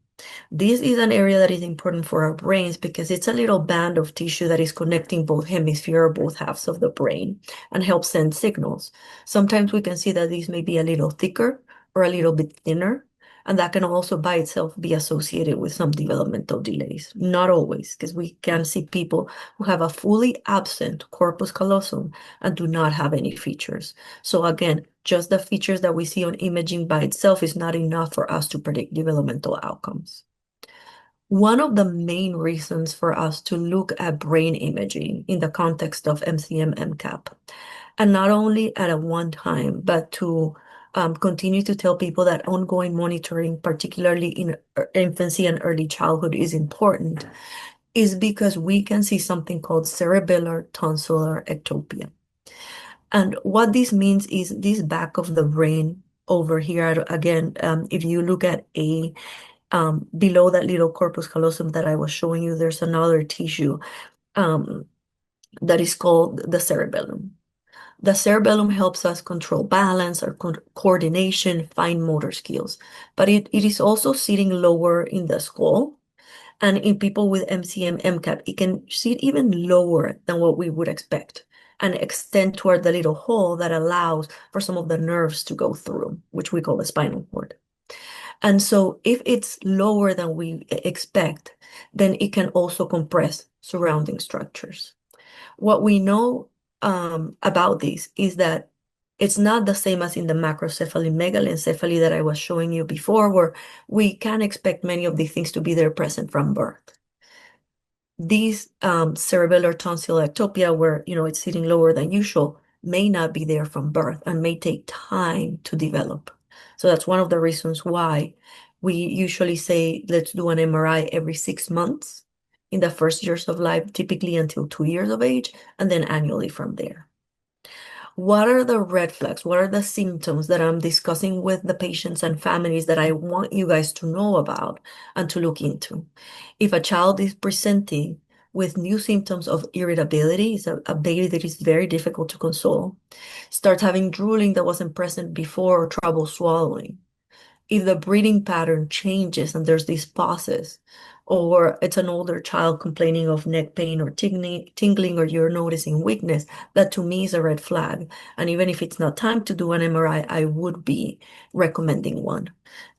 This is an area that is important for our brains because it's a little band of tissue that is connecting both hemisphere or both halves of the brain and helps send signals. Sometimes we can see that these may be a little thicker or a little bit thinner, and that can also by itself be associated with some developmental delays. Not always, because we can see people who have a fully absent corpus callosum and do not have any features. So again, just the features that we see on imaging by itself is not enough for us to predict developmental outcomes. One of the main reasons for us to look at brain imaging in the context of MCM MCAP, and not only at a one time, but to continue to tell people that ongoing monitoring, particularly in infancy and early childhood, is important, is because we can see something called cerebellar tonsillar ectopia. And what this means is this back of the brain over here, again, if you look at below that little corpus callosum that I was showing you, there's another tissue that is called the cerebellum. The cerebellum helps us control balance or coordination, fine motor skills, but it is also sitting lower in the skull. And in people with MCM, MCAP, it can sit even lower than what we would expect and extend toward the little hole that allows for some of the nerves to go through, which we call the spinal cord. And so if it's lower than we expect, then it can also compress surrounding structures. What we know about this is that it's not the same as in the macrocephaly, megalencephaly that I was showing you before, where we can expect many of these things to be there present from birth. These cerebellar tonsillectopia, where it's sitting lower than usual, may not be there from birth and may take time to develop. So that's one of the reasons why we usually say, let's do an MRI every 6 months in the first years of life, typically until 2 years of age, and then annually from there. What are the red flags? What are the symptoms that I'm discussing with the patients and families that I want you guys to know about and to look into? If a child is presenting with new symptoms of irritability, it's a baby that is very difficult to console, starts having drooling that wasn't present before or trouble swallowing, if the breathing pattern changes and there's these pauses, or it's an older child complaining of neck pain or tingling, or you're noticing weakness, that to me is a red flag. And even if it's not time to do an MRI, I would be recommending one.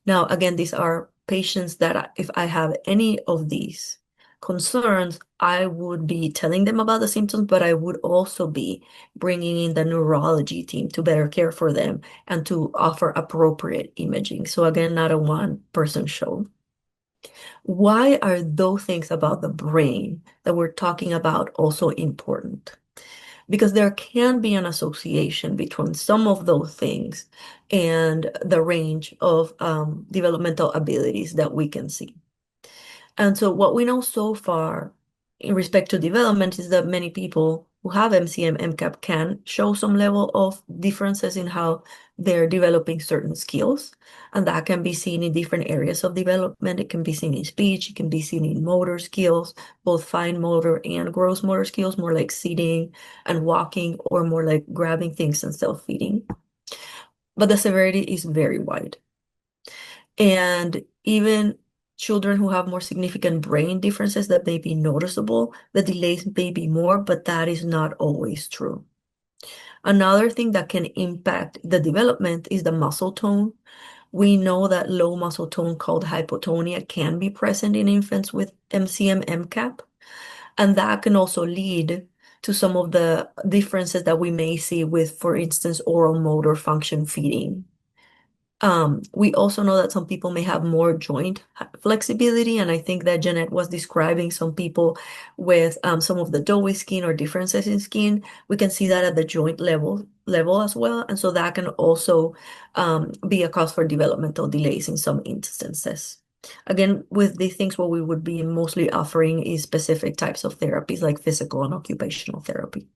Now, again, these are patients that if I have any of these concerns, I would be telling them about the symptoms, but I would also be bringing in the neurology team to better care for them and to offer appropriate imaging. So again, not a one-person show. Why are those things about the brain that we're talking about also important? Because there can be an association between some of those things and the range of developmental abilities that we can see. And so what we know so far in respect to development is that many people who have MCM, MCAP can show some level of differences in how they're developing certain skills. And that can be seen in different areas of development. It can be seen in speech, it can be seen in motor skills, both fine motor and gross motor skills, more like sitting and walking, or more like grabbing things and self-feeding. But the severity is very wide. And even children who have more significant brain differences that may be noticeable, the delays may be more, but that is not always true. Another thing that can impact the development is the muscle tone. We know that low muscle tone, called hypotonia, can be present in infants with MCM, MCAP, and that can also lead to some of the differences that we may see with, for instance, oral motor function feeding. We also know that some people may have more joint flexibility, and I think that Janette was describing some people with some of the doughy skin or differences in skin. We can see that at the joint level as well, and so that can also be a cause for developmental delays in some instances. Again, with these things, what we would be mostly offering is specific types of therapies like physical and occupational therapy.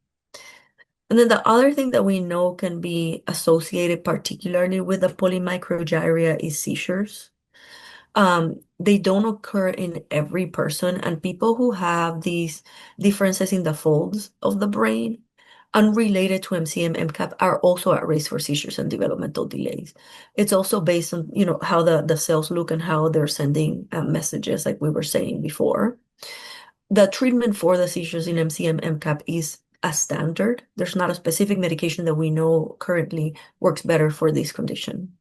And then the other thing that we know can be associated particularly with the polymicrogyria is seizures. They don't occur in every person, and people who have these differences in the folds of the brain unrelated to MCM, MCAP are also at risk for seizures and developmental delays. It's also based on, how the cells look and how they're sending messages, like we were saying before. The treatment for the seizures in MCM, MCAP is a standard. There's not a specific medication that we know currently works better for this condition.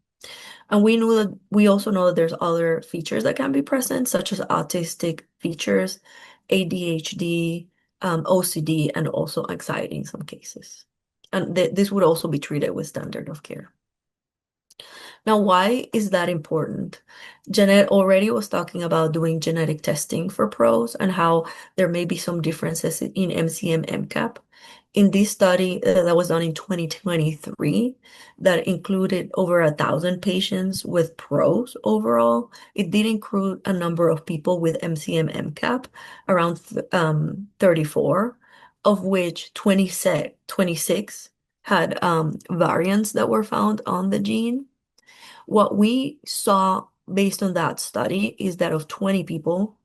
And we also know that there's other features that can be present, such as autistic features, ADHD, OCD, and also anxiety in some cases. And this would also be treated with standard of care. Now, why is that important? Janette already was talking about doing genetic testing for pros and how there may be some differences in MCM, MCAP. In this study that was done in 2023, that included over 1,000 patients with pros overall, it did include a number of people with MCM, MCAP, around 34, of which 26 had variants that were found on the gene. What we saw based on that study is that of 20 people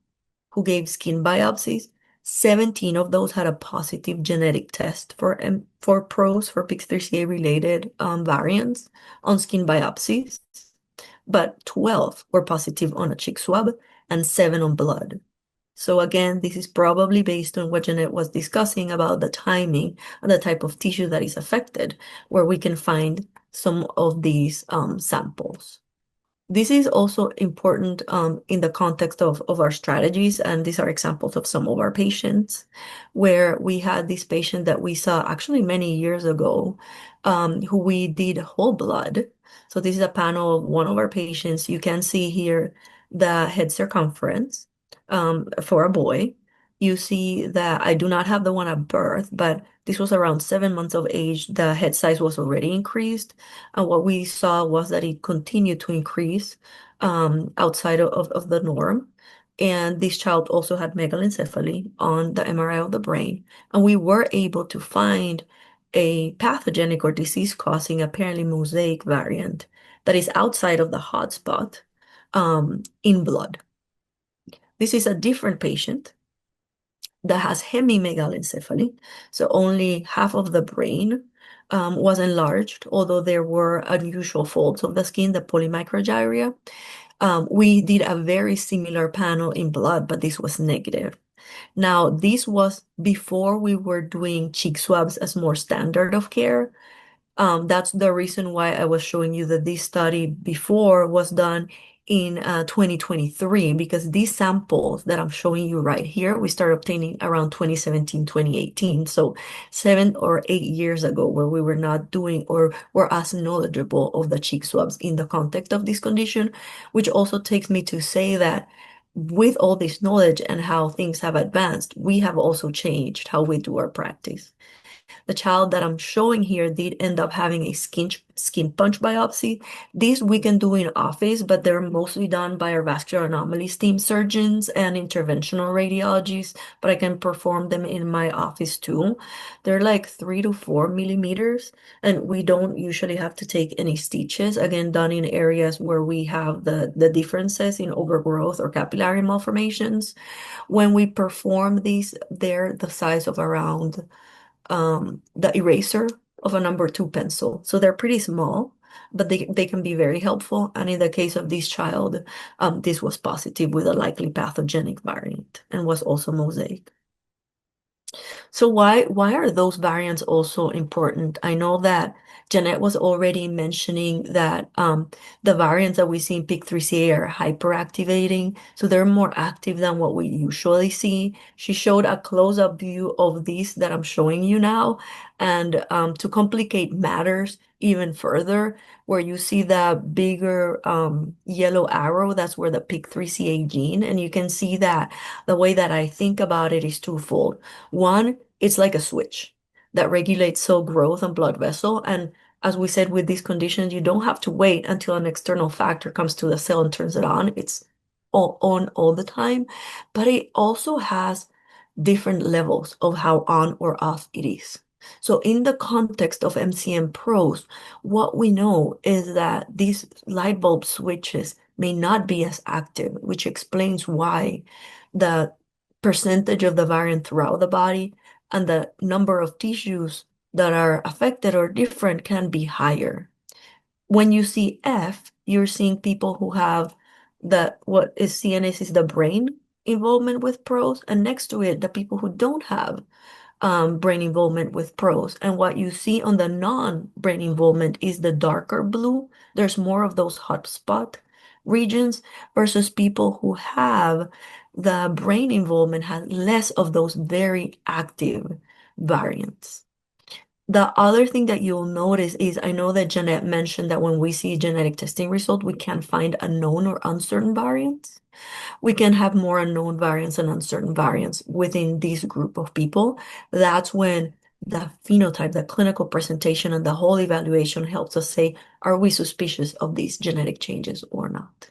who gave skin biopsies, 17 of those had a positive genetic test for PROS, for PIK3CA-related variants on skin biopsies, but 12 were positive on a cheek swab and 7 on blood. So again, this is probably based on what Janette was discussing about the timing and the type of tissue that is affected, where we can find some of these samples. This is also important in the context of our strategies, and these are examples of some of our patients, where we had this patient that we saw actually many years ago, who we did whole blood. So this is a panel of one of our patients. You can see here the head circumference for a boy. You see that I do not have the one at birth, but this was around 7 months of age. The head size was already increased. And what we saw was that it continued to increase outside of the norm. And this child also had megalencephaly on the MRI of the brain. And we were able to find a pathogenic or disease-causing, apparently mosaic variant that is outside of the hotspot in blood. This is a different patient that has hemimegalencephaly, so only half of the brain was enlarged, although there were unusual folds of the skin, the polymicrogyria. We did a very similar panel in blood, but this was negative. Now, this was before we were doing cheek swabs as more standard of care. That's the reason why I was showing you that this study before was done in 2023, because these samples that I'm showing you right here, we started obtaining around 2017, 2018. So 7 or 8 years ago, where we were not doing or were as knowledgeable of the cheek swabs in the context of this condition, which also takes me to say that with all this knowledge and how things have advanced, we have also changed how we do our practice. The child that I'm showing here did end up having a skin punch biopsy. These we can do in office, but they're mostly done by our vascular anomalies team surgeons and interventional radiologists, but I can perform them in my office too. They're like 3 to 4 millimeters, and we don't usually have to take any stitches, again, done in areas where we have the differences in overgrowth or capillary malformations. When we perform these, they're the size of around the eraser of a number 2 pencil. So they're pretty small, but they can be very helpful. And in the case of this child, this was positive with a likely pathogenic variant and was also mosaic. So why are those variants also important? I know that Janette was already mentioning that the variants that we see in PIK3CA are hyperactivating, so they're more active than what we usually see. She showed a close-up view of these that I'm showing you now, and to complicate matters even further, where you see the bigger yellow arrow, that's where the PIK3CA gene, and you can see that the way that I think about it is twofold. One, it's like a switch that regulates cell growth and blood vessel. And as we said, with these conditions, you don't have to wait until an external factor comes to the cell and turns it on. It's all on all the time. But it also has different levels of how on or off it is. So in the context of MCM pros, what we know is that these light bulb switches may not be as active, which explains why the percentage of the variant throughout the body and the number of tissues that are affected or different can be higher. When you see F, you're seeing people who have what is CNS is the brain involvement with PROS, and next to it, the people who don't have brain involvement with PROS. And what you see on the non-brain involvement is the darker blue. There's more of those hotspot regions versus people who have the brain involvement has less of those very active variants. The other thing that you'll notice is I know that Janette mentioned that when we see genetic testing result, we can find unknown or uncertain variants. We can have more unknown variants and uncertain variants within this group of people. That's when the phenotype, the clinical presentation, and the whole evaluation helps us say, are we suspicious of these genetic changes or not?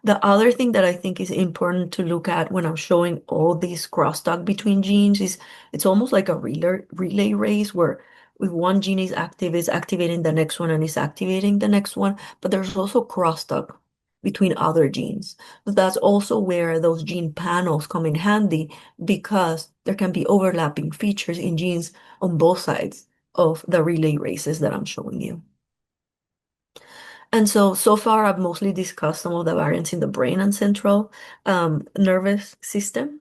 The other thing that I think is important to look at when I'm showing all this crosstalk between genes is it's almost like a relay race where if one gene is active, it's activating the next one and is activating the next one, but there's also crosstalk between other genes. But that's also where those gene panels come in handy because there can be overlapping features in genes on both sides of the relay races that I'm showing you. And so far, I've mostly discussed some of the variants in the brain and central nervous system.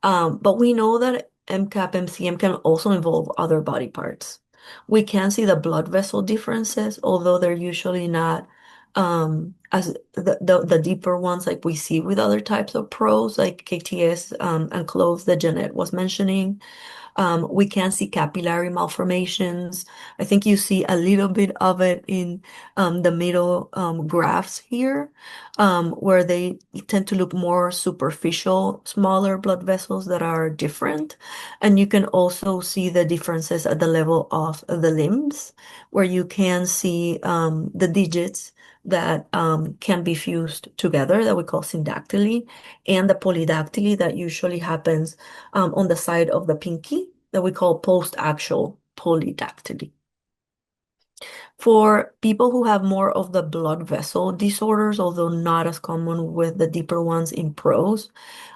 But we know that MCAP, MCM can also involve other body parts. We can see the blood vessel differences, although they're usually not as the deeper ones like we see with other types of pros, like KTS and CLOVES that Janette was mentioning. We can see capillary malformations. I think you see a little bit of it in the middle graphs here, where they tend to look more superficial, smaller blood vessels that are different. And you can also see the differences at the level of the limbs, where you can see the digits that can be fused together that we call syndactyly, and the polydactyly that usually happens on the side of the pinky that we call post-axial polydactyly. For people who have more of the blood vessel disorders, although not as common with the deeper ones in pros,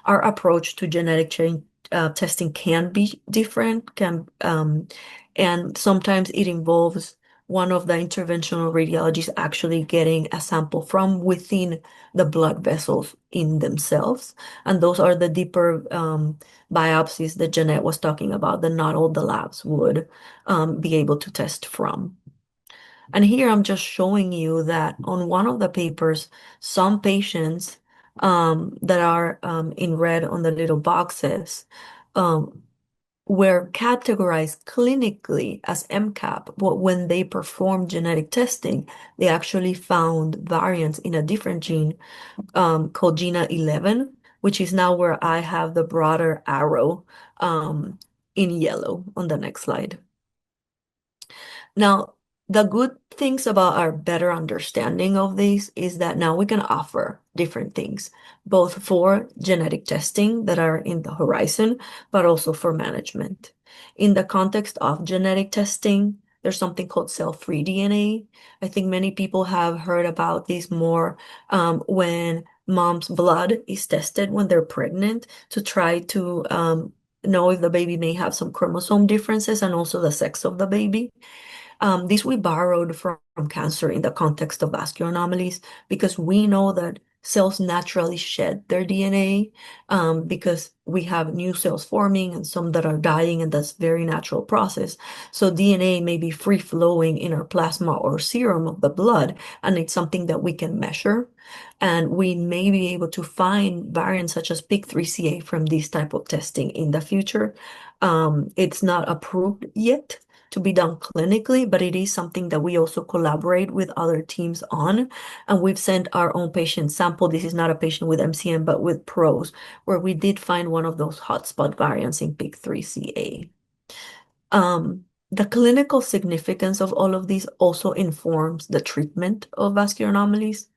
our approach to genetic testing can be different, and sometimes it involves one of the interventional radiologists actually getting a sample from within the blood vessels in themselves. And those are the deeper biopsies that Janette was talking about that not all the labs would be able to test from. And here I'm just showing you that on one of the papers, some patients that are in red on the little boxes um, were categorized clinically as MCAP, but when they performed genetic testing, they actually found variants in a different gene called GINA 11, which is now where I have the broader arrow in yellow on the next slide. Now, the good things about our better understanding of these is that now we can offer different things, both for genetic testing that are in the horizon, but also for management. In the context of genetic testing, there's something called cell-free DNA. I think many people have heard about this more when mom's blood is tested when they're pregnant to try to know if the baby may have some chromosome differences and also the sex of the baby. This we borrowed from cancer in the context of vascular anomalies because we know that cells naturally shed their DNA because we have new cells forming and some that are dying, and that's a very natural process. So DNA may be free flowing in our plasma or serum of the blood, and it's something that we can measure. And we may be able to find variants such as PIK3CA from this type of testing in the future. It's not approved yet to be done clinically, but it is something that we also collaborate with other teams on. And we've sent our own patient sample. This is not a patient with MCM, but with PROS, where we did find one of those hotspot variants in PIK3CA. The clinical significance of all of these also informs the treatment of vascular anomalies.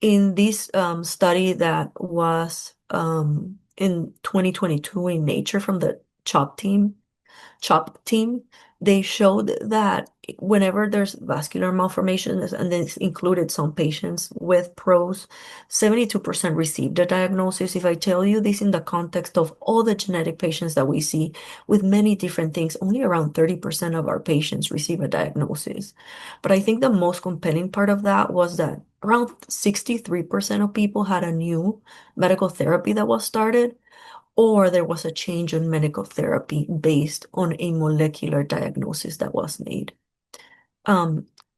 In this study that was in 2022 in Nature from the CHOP team, they showed that whenever there's vascular malformations, and this included some patients with PROS, 72% received a diagnosis. If I tell you this in the context of all the genetic patients that we see with many different things, only around 30% of our patients receive a diagnosis. But I think the most compelling part of that was that around 63% of people had a new medical therapy that was started, or there was a change in medical therapy based on a molecular diagnosis that was made.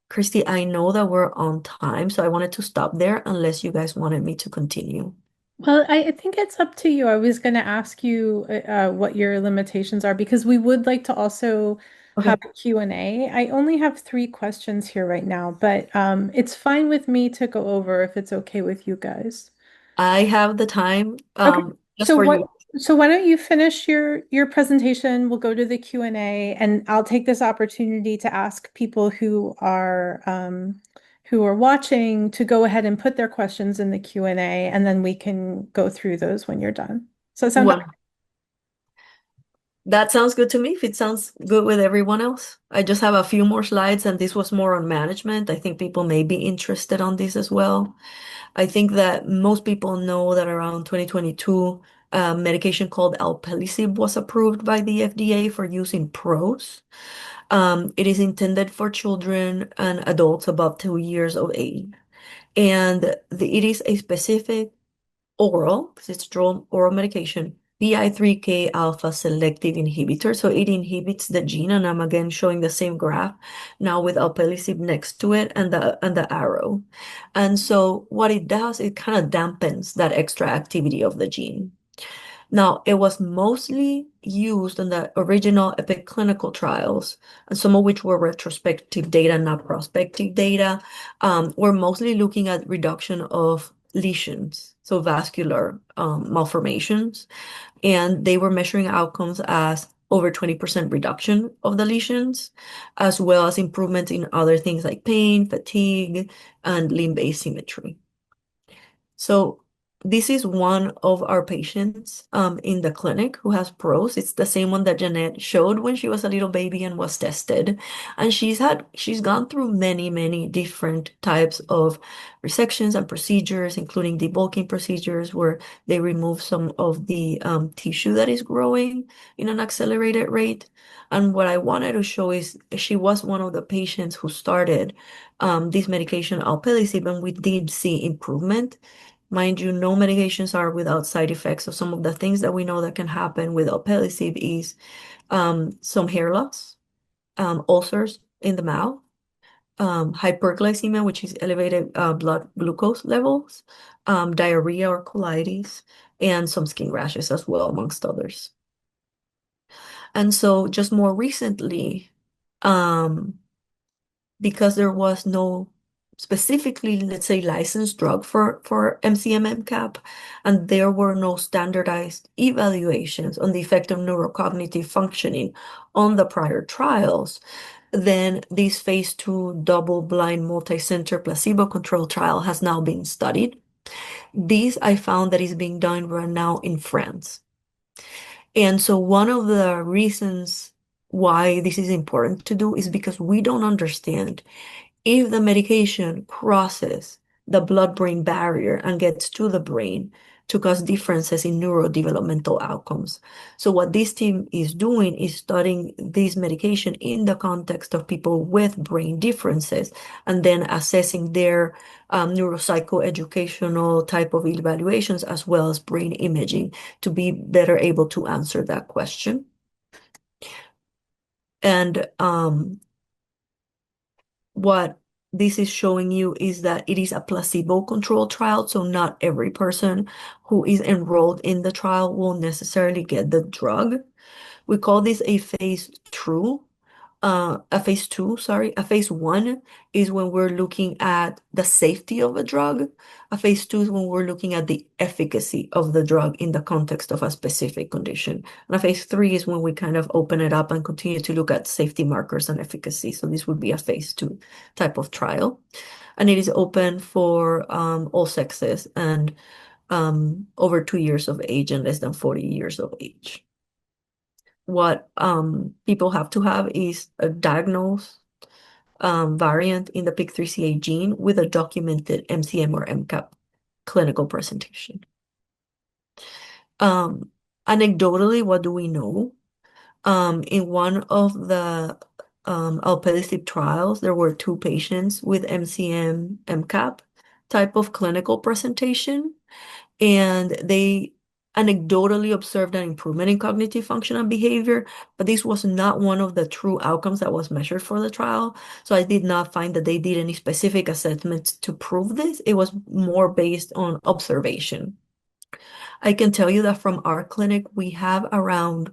Christy, I know that we're on time, so I wanted to stop there unless you guys wanted me to continue.
Well, I think it's up to you. I was going to ask you what your limitations are because we would like to also have
Okay.
a Q&A. I only have 3 questions here right now, but it's fine with me to go over if it's okay with you guys.
I have the time
Okay.
just
So
for
what
you.
so why don't you finish your presentation? We'll go to the Q&A, and I'll take this opportunity to ask people who are watching to go ahead and put their questions in the Q&A, and then we can go through those when you're done. So sound good?
One. That sounds good to me. If it sounds good with everyone else, I just have a few more slides, and this was more on management. I think people may be interested on this as well. I think that most people know that around 2022, a medication called alpelisib was approved by the FDA for use in PROS. It is intended for children and adults above 2 years of age. And it is a specific oral, because it's oral medication, PI3K alpha selective inhibitor. So it inhibits the gene, and I'm again showing the same graph now with alpelisib next to it and the arrow. And so what it does, it kind of dampens that extra activity of the gene. Now, it was mostly used in the original EPIC clinical trials, and some of which were retrospective data, not prospective data. We're mostly looking at reduction of lesions, so vascular malformations, and they were measuring outcomes as over 20% reduction of the lesions, as well as improvement in other things like pain, fatigue, and limb asymmetry. So this is one of our patients in the clinic who has PROS. It's the same one that Janette showed when she was a little baby and was tested. And she's gone through many different types of resections and procedures, including debulking procedures where they remove some of the tissue that is growing in an accelerated rate. And what I wanted to show is she was one of the patients who started this medication, alpelisib, and we did see improvement. Mind you, no medications are without side effects. So some of the things that we know that can happen with alpelisib is some hair loss, ulcers in the mouth, hyperglycemia, which is elevated blood glucose levels, diarrhea or colitis, and some skin rashes as well, amongst others. And so just more recently, because there was no specifically, let's say, licensed drug for MCM MCAP, and there were no standardized evaluations on the effect of neurocognitive functioning on the prior trials, then this phase 2 double-blind multi-center placebo-controlled trial has now been studied. This I found that is being done right now in France. And so one of the reasons why this is important to do is because we don't understand if the medication crosses the blood-brain barrier and gets to the brain to cause differences in neurodevelopmental outcomes. So what this team is doing is studying this medication in the context of people with brain differences and then assessing their neuropsychoeducational type of evaluations as well as brain imaging to be better able to answer that question. And what this is showing you is that it is a placebo-controlled trial, so not every person who is enrolled in the trial will necessarily get the drug. We call this a phase 2. A phase 1 is when we're looking at the safety of a drug. A phase 2 is when we're looking at the efficacy of the drug in the context of a specific condition. And a phase 3 is when we kind of open it up and continue to look at safety markers and efficacy. So this would be a phase 2 type of trial. And it is open for all sexes and over 2 years of age and less than 40 years of age. What people have to have is a diagnosed variant in the PIK3CA gene with a documented MCM or MCAP clinical presentation. Anecdotally, what do we know? In one of the alpelisib trials, there were 2 patients with MCM MCAP type of clinical presentation, and they anecdotally observed an improvement in cognitive function and behavior, but this was not one of the true outcomes that was measured for the trial. So I did not find that they did any specific assessments to prove this. It was more based on observation. I can tell you that from our clinic, we have around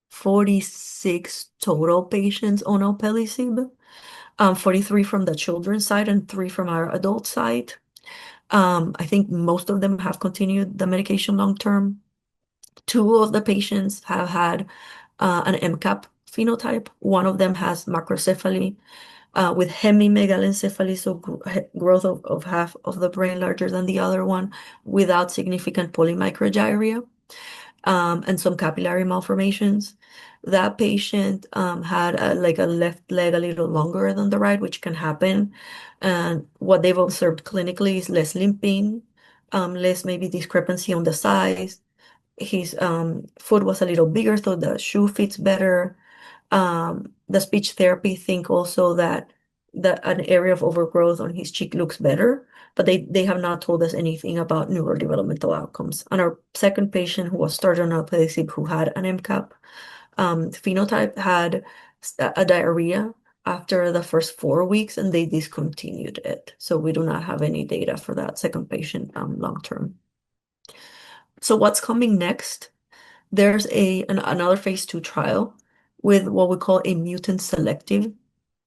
46 total patients on alpelisib, 43 from the children's side and 3 from our adult side. I think most of them have continued the medication long term. 2 of the patients have had an MCAP phenotype. One of them has macrocephaly with hemimegalencephaly, so growth of half of the brain larger than the other one without significant polymicrogyria. and some capillary malformations. That patient had like a left leg a little longer than the right, which can happen. And what they've observed clinically is less limping, less maybe discrepancy on the size. His foot was a little bigger, so the shoe fits better. The speech therapy think also that an area of overgrowth on his cheek looks better, but they have not told us anything about neurodevelopmental outcomes. And our second patient who was started on alpelisib who had an MCAP phenotype had a diarrhea after the first 4 weeks and they discontinued it. So we do not have any data for that second patient long term. So what's coming next? There's another phase 2 trial with what we call a mutant selective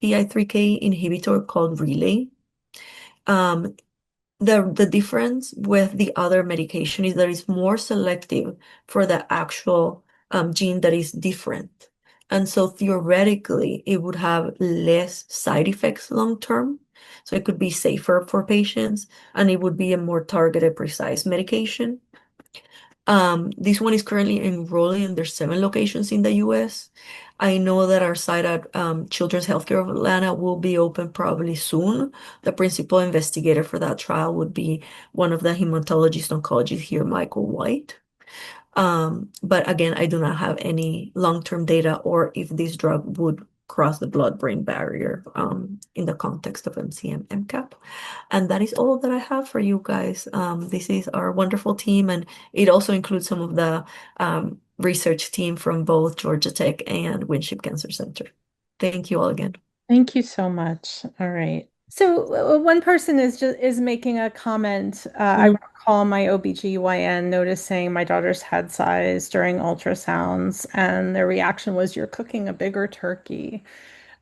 PI3K inhibitor called Relay. Um, the difference with the other medication is that it's more selective for the actual gene that is different. And so theoretically, it would have less side effects long term. So it could be safer for patients and it would be a more targeted, precise medication. This one is currently enrolling in their 7 locations in the US. I know that our site at Children's Healthcare of Atlanta will be open probably soon. The principal investigator for that trial would be one of the hematologist oncologists here, Michael White. But again, I do not have any long-term data or if this drug would cross the blood-brain barrier in the context of MCM MCAP. And that is all that I have for you guys. This is our wonderful team, and it also includes some of the research team from both Georgia Tech and Winship Cancer Center. Thank you all again.
Thank you so much. All right. So one person is making a comment. I
Mm.
recall my OBGYN noticing my daughter's head size during ultrasounds, and their reaction was, "You're cooking a bigger turkey."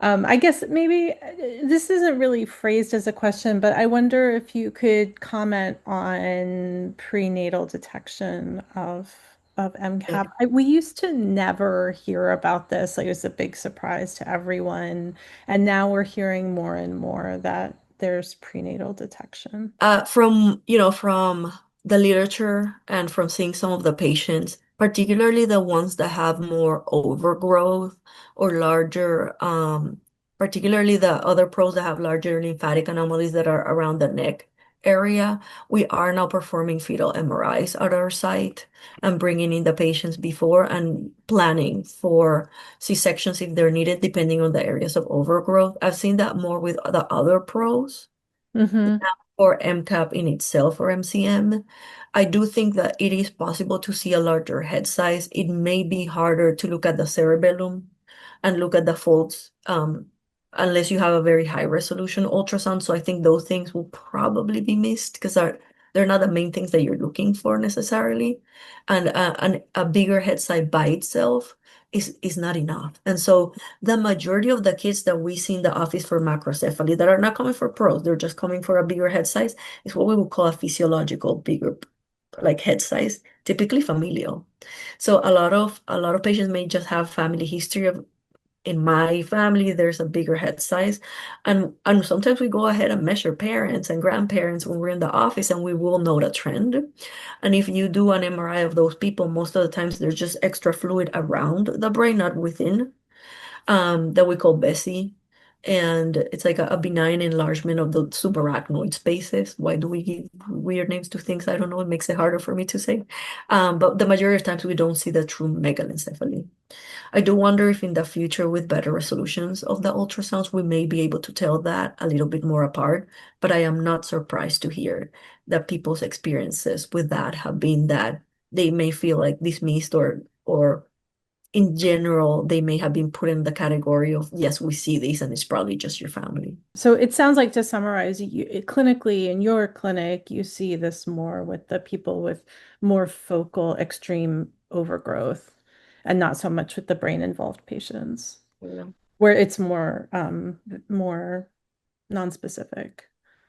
I guess maybe this isn't really phrased as a question, but I wonder if you could comment on prenatal detection of
Yeah.
MCAP. We used to never hear about this. Like it was a big surprise to everyone. And now we're hearing more and more that there's prenatal detection.
From the literature and from seeing some of the patients, particularly the ones that have more overgrowth or larger, particularly the other pros that have larger lymphatic anomalies that are around the neck area, we are now performing fetal MRIs at our site and bringing in the patients before and planning for C-sections if they're needed, depending on the areas of overgrowth. I've seen that more with the other pros
Mm-hmm.
or MCAP in itself or MCM. I do think that it is possible to see a larger head size. It may be harder to look at the cerebellum and look at the folds unless you have a very high resolution ultrasound. So I think those things will probably be missed because they're not the main things that you're looking for necessarily. And a bigger head size by itself is not enough. And so the majority of the kids that we see in the office for macrocephaly that are not coming for pros, they're just coming for a bigger head size, is what we would call a physiological bigger like head size, typically familial. So a lot of patients may just have family history of in my family there's a bigger head size, and sometimes we go ahead and measure parents and grandparents when we're in the office and we will note a trend. And if you do an MRI of those people, most of the times there's just extra fluid around the brain, not within, that we call Bessie. And it's like a benign enlargement of the subarachnoid spaces. Why do we give weird names to things? I don't know. It makes it harder for me to say. But the majority of times we don't see the true megalencephaly. I do wonder if in the future, with better resolutions of the ultrasounds, we may be able to tell that a little bit more apart. But I am not surprised to hear that people's experiences with that have been that they may feel like dismissed or in general, they may have been put in the category of, yes, we see these and it's probably just your family.
So it sounds like, to summarize, clinically in your clinic, you see this more with the people with more focal extreme overgrowth and not so much with the brain involved patients,
Yeah.
where it's more non-specific.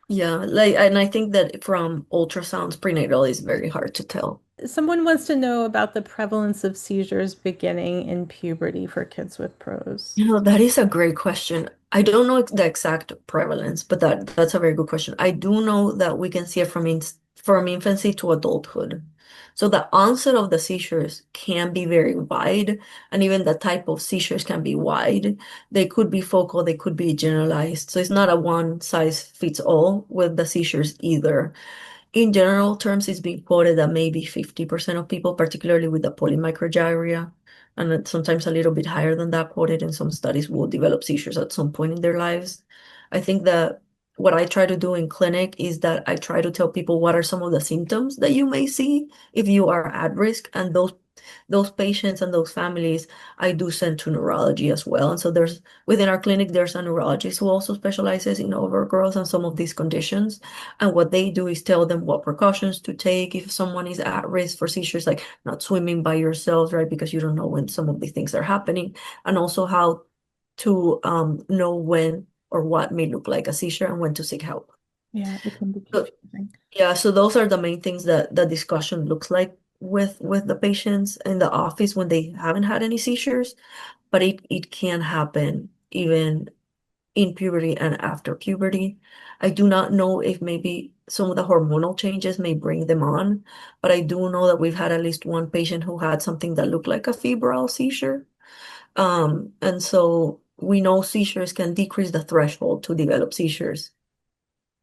Yeah, like, and I think that from ultrasounds, prenatal is very hard to tell.
Someone wants to know about the prevalence of seizures beginning in puberty for kids with PROS.
That is a great question. I don't know the exact prevalence, but that's a very good question. I do know that we can see it from from infancy to adulthood. So the onset of the seizures can be very wide, and even the type of seizures can be wide. They could be focal, they could be generalized. So it's not a one size fits all with the seizures either. In general terms, it's being quoted that maybe 50% of people, particularly with the polymicrogyria, and sometimes a little bit higher than that, quoted in some studies, will develop seizures at some point in their lives. I think that what I try to do in clinic is that I try to tell people what are some of the symptoms that you may see if you are at risk, and those patients and those families, I do send to neurology as well. And so within our clinic, there's a neurologist who also specializes in overgrowth and some of these conditions. And what they do is tell them what precautions to take if someone is at risk for seizures, like not swimming by yourselves, right? Because you don't know when some of these things are happening, and also how to know when or what may look like a seizure and when to seek help.
Yeah, it can be
So,
confusing.
yeah, so those are the main things that the discussion looks like with the patients in the office when they haven't had any seizures, but it can happen even in puberty and after puberty. I do not know if maybe some of the hormonal changes may bring them on, but I do know that we've had at least one patient who had something that looked like a febrile seizure. And so we know seizures can decrease the threshold to develop seizures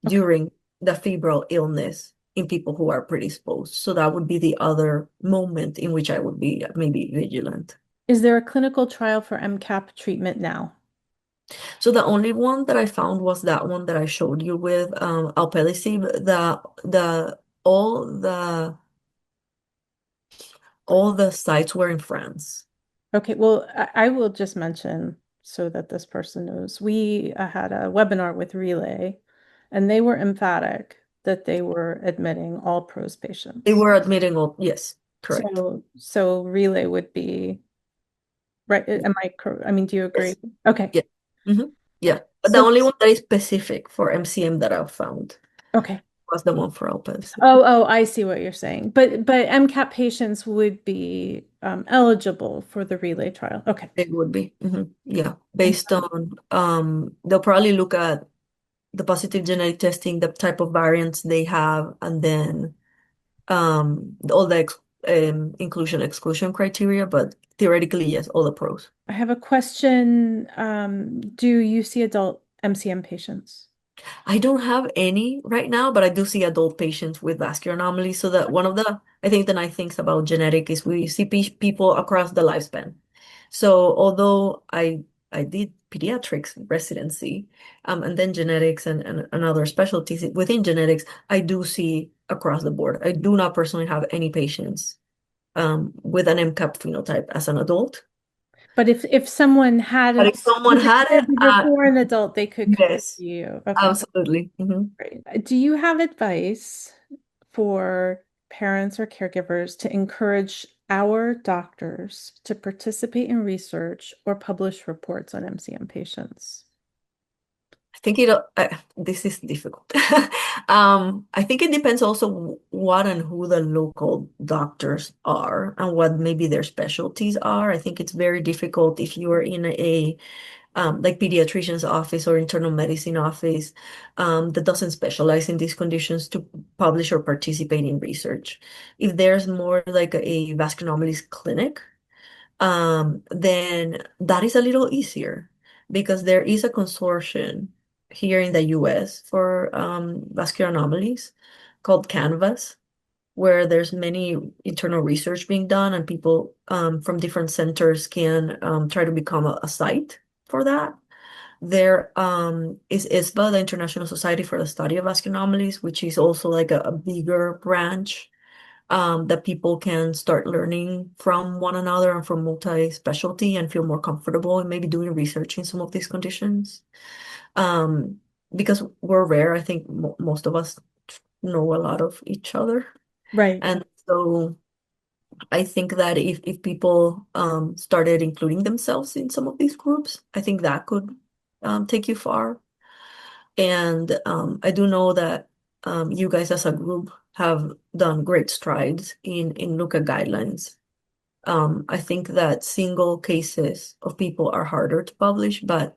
Okay.
during the febrile illness in people who are predisposed. So that would be the other moment in which I would be maybe vigilant.
Is there a clinical trial for MCAP treatment now?
So the only one that I found was that one that I showed you with alpelisib. The all the all the sites were in France.
Okay, well, I will just mention so that this person knows. We had a webinar with Relay, and they were emphatic that they were admitting all PROS
They
patients.
were admitting all, yes, correct.
So Relay would be right. Am I correct? I mean, do you agree?
Yes.
Okay.
Yeah. hmm Yeah. But the
So
only one that is specific for MCM that I found
okay.
was the one for alpelisib.
Oh, I see what you're saying. But MCAP patients would be eligible for the Relay trial. Okay.
It would be. Yeah. Based on they'll probably look at the positive genetic testing, the type of variants they have, and then all the inclusion exclusion criteria, but theoretically, yes, all the pros.
I have a question. Do you see adult MCM patients?
I don't have any right now, but I do see adult patients with vascular anomalies. So that one of I think the nice things about genetic is we see people across the lifespan. So although I did pediatrics residency, and then genetics and other specialties within genetics, I do see across the board. I do not personally have any patients with an MCAP phenotype as an adult.
But if someone had
But
a
if someone
was a
had it,
caregiver for an adult, they could come
yes,
to you. Okay,
absolutely.
great. Do you have advice for parents or caregivers to encourage our doctors to participate in research or publish reports on MCM patients?
I think this is difficult. I think it depends also what and who the local doctors are and what maybe their specialties are. I think it's very difficult if you are in a like pediatrician's office or internal medicine office that doesn't specialize in these conditions to publish or participate in research. If there's more like a vascular anomalies clinic, then that is a little easier because there is a consortium here in the US for vascular anomalies called CaNVAS, where there's many internal research being done and people from different centers can try to become a site for that. There is ISBA, the International Society for the Study of Vascular Anomalies, which is also like a bigger branch that people can start learning from one another and from multi-specialty and feel more comfortable and maybe doing research in some of these conditions. Um, because we're rare, I think most of us know a lot of each other.
Right.
And so I think that if people started including themselves in some of these groups, I think that could take you far. And I do know that you guys as a group have done great strides in LUCA guidelines. I think that single cases of people are harder to publish, but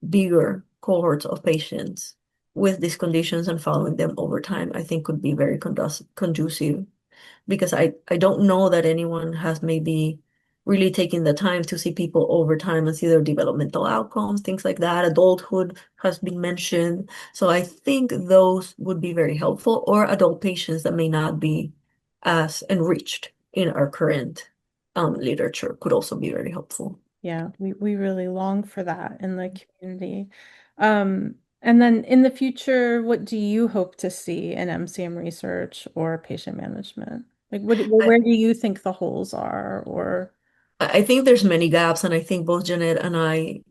bigger cohorts of patients with these conditions and following them over time, I think could be very conducive, because I don't know that anyone has maybe really taken the time to see people over time and see their developmental outcomes, things like that. Adulthood has been mentioned. So I think those would be very helpful, or adult patients that may not be as enriched in our current literature could also be very helpful.
Yeah, we really long for that in the community. And then in the future, what do you hope to see in MCM research or patient management? Like, where do you think the holes are? Or
I think there's many gaps, and I think both Janette and I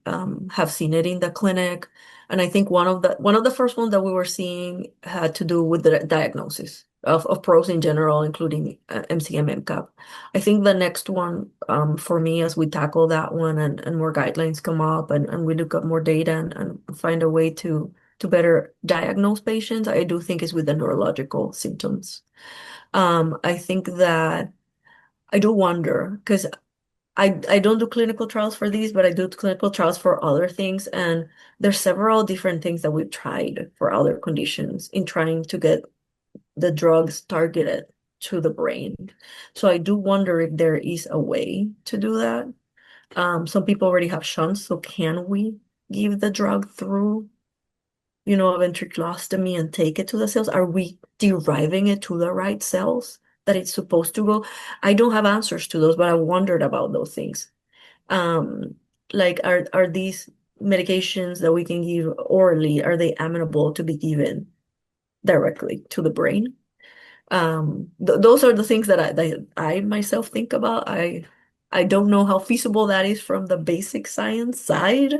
have seen it in the clinic. And I think one of the first ones that we were seeing had to do with the diagnosis of PROS in general, including MCM MCAP. I think the next one for me, as we tackle that one and more guidelines come up, and we look at more data and find a way to better diagnose patients, I do think is with the neurological symptoms. I think that I do wonder, because I don't do clinical trials for these, but I do clinical trials for other things. And there's several different things that we've tried for other conditions in trying to get the drugs targeted to the brain. So I do wonder if there is a way to do that. Some people already have shunts, so can we give the drug through, a ventriculostomy and take it to the cells? Are we deriving it to the right cells that it's supposed to go? I don't have answers to those, but I wondered about those things. Um, like are these medications that we can give orally, are they amenable to be given directly to the brain? Those are the things that I myself think about. I don't know how feasible that is from the basic science side,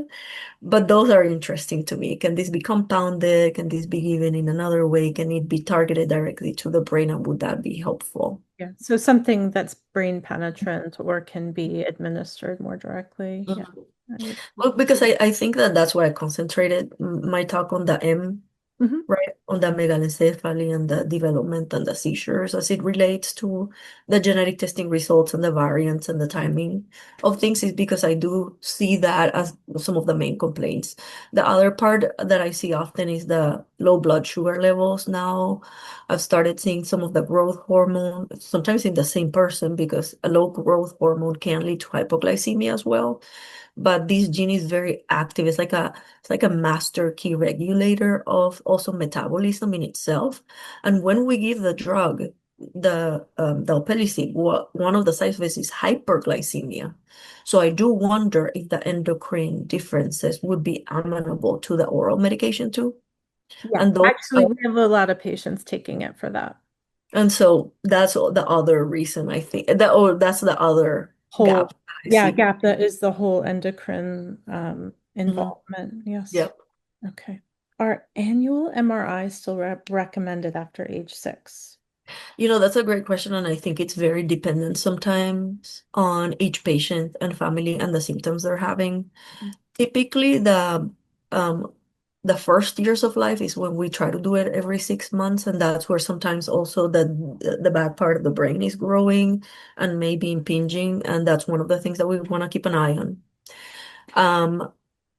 but those are interesting to me. Can this be compounded? Can this be given in another way? Can it be targeted directly to the brain, and would that be helpful?
yeah, so something that's brain penetrant or can be administered more directly. Yeah.
Mhm. Well, because I think that's why I concentrated my talk on the M,
Mhm.
right, on the megalencephaly and the development and the seizures, as it relates to the genetic testing results and the variants and the timing of things, is because I do see that as some of the main complaints. The other part that I see often is the low blood sugar levels now. I've started seeing some of the growth hormone, sometimes in the same person, because a low growth hormone can lead to hypoglycemia as well. But this gene is very active. It's like a master key regulator of also metabolism in itself. And when we give the drug, the alpelisib, one of the side effects is hyperglycemia. So I do wonder if the endocrine differences would be amenable to the oral medication too.
Yeah,
And those
actually, we have a lot of patients taking it for that
and so that's the other reason I think that's the other
whole,
gap I
yeah,
see.
gap that is the whole endocrine
Mhm.
involvement. Yes.
Yep.
Okay. Are annual MRIs still recommended after age 6?
That's a great question, and I think it's very dependent sometimes on each patient and family and the symptoms they're having. Typically, um the first years of life is when we try to do it every 6 months, and that's where sometimes also the back part of the brain is growing and maybe impinging, and that's one of the things that we want to keep an eye on. Um,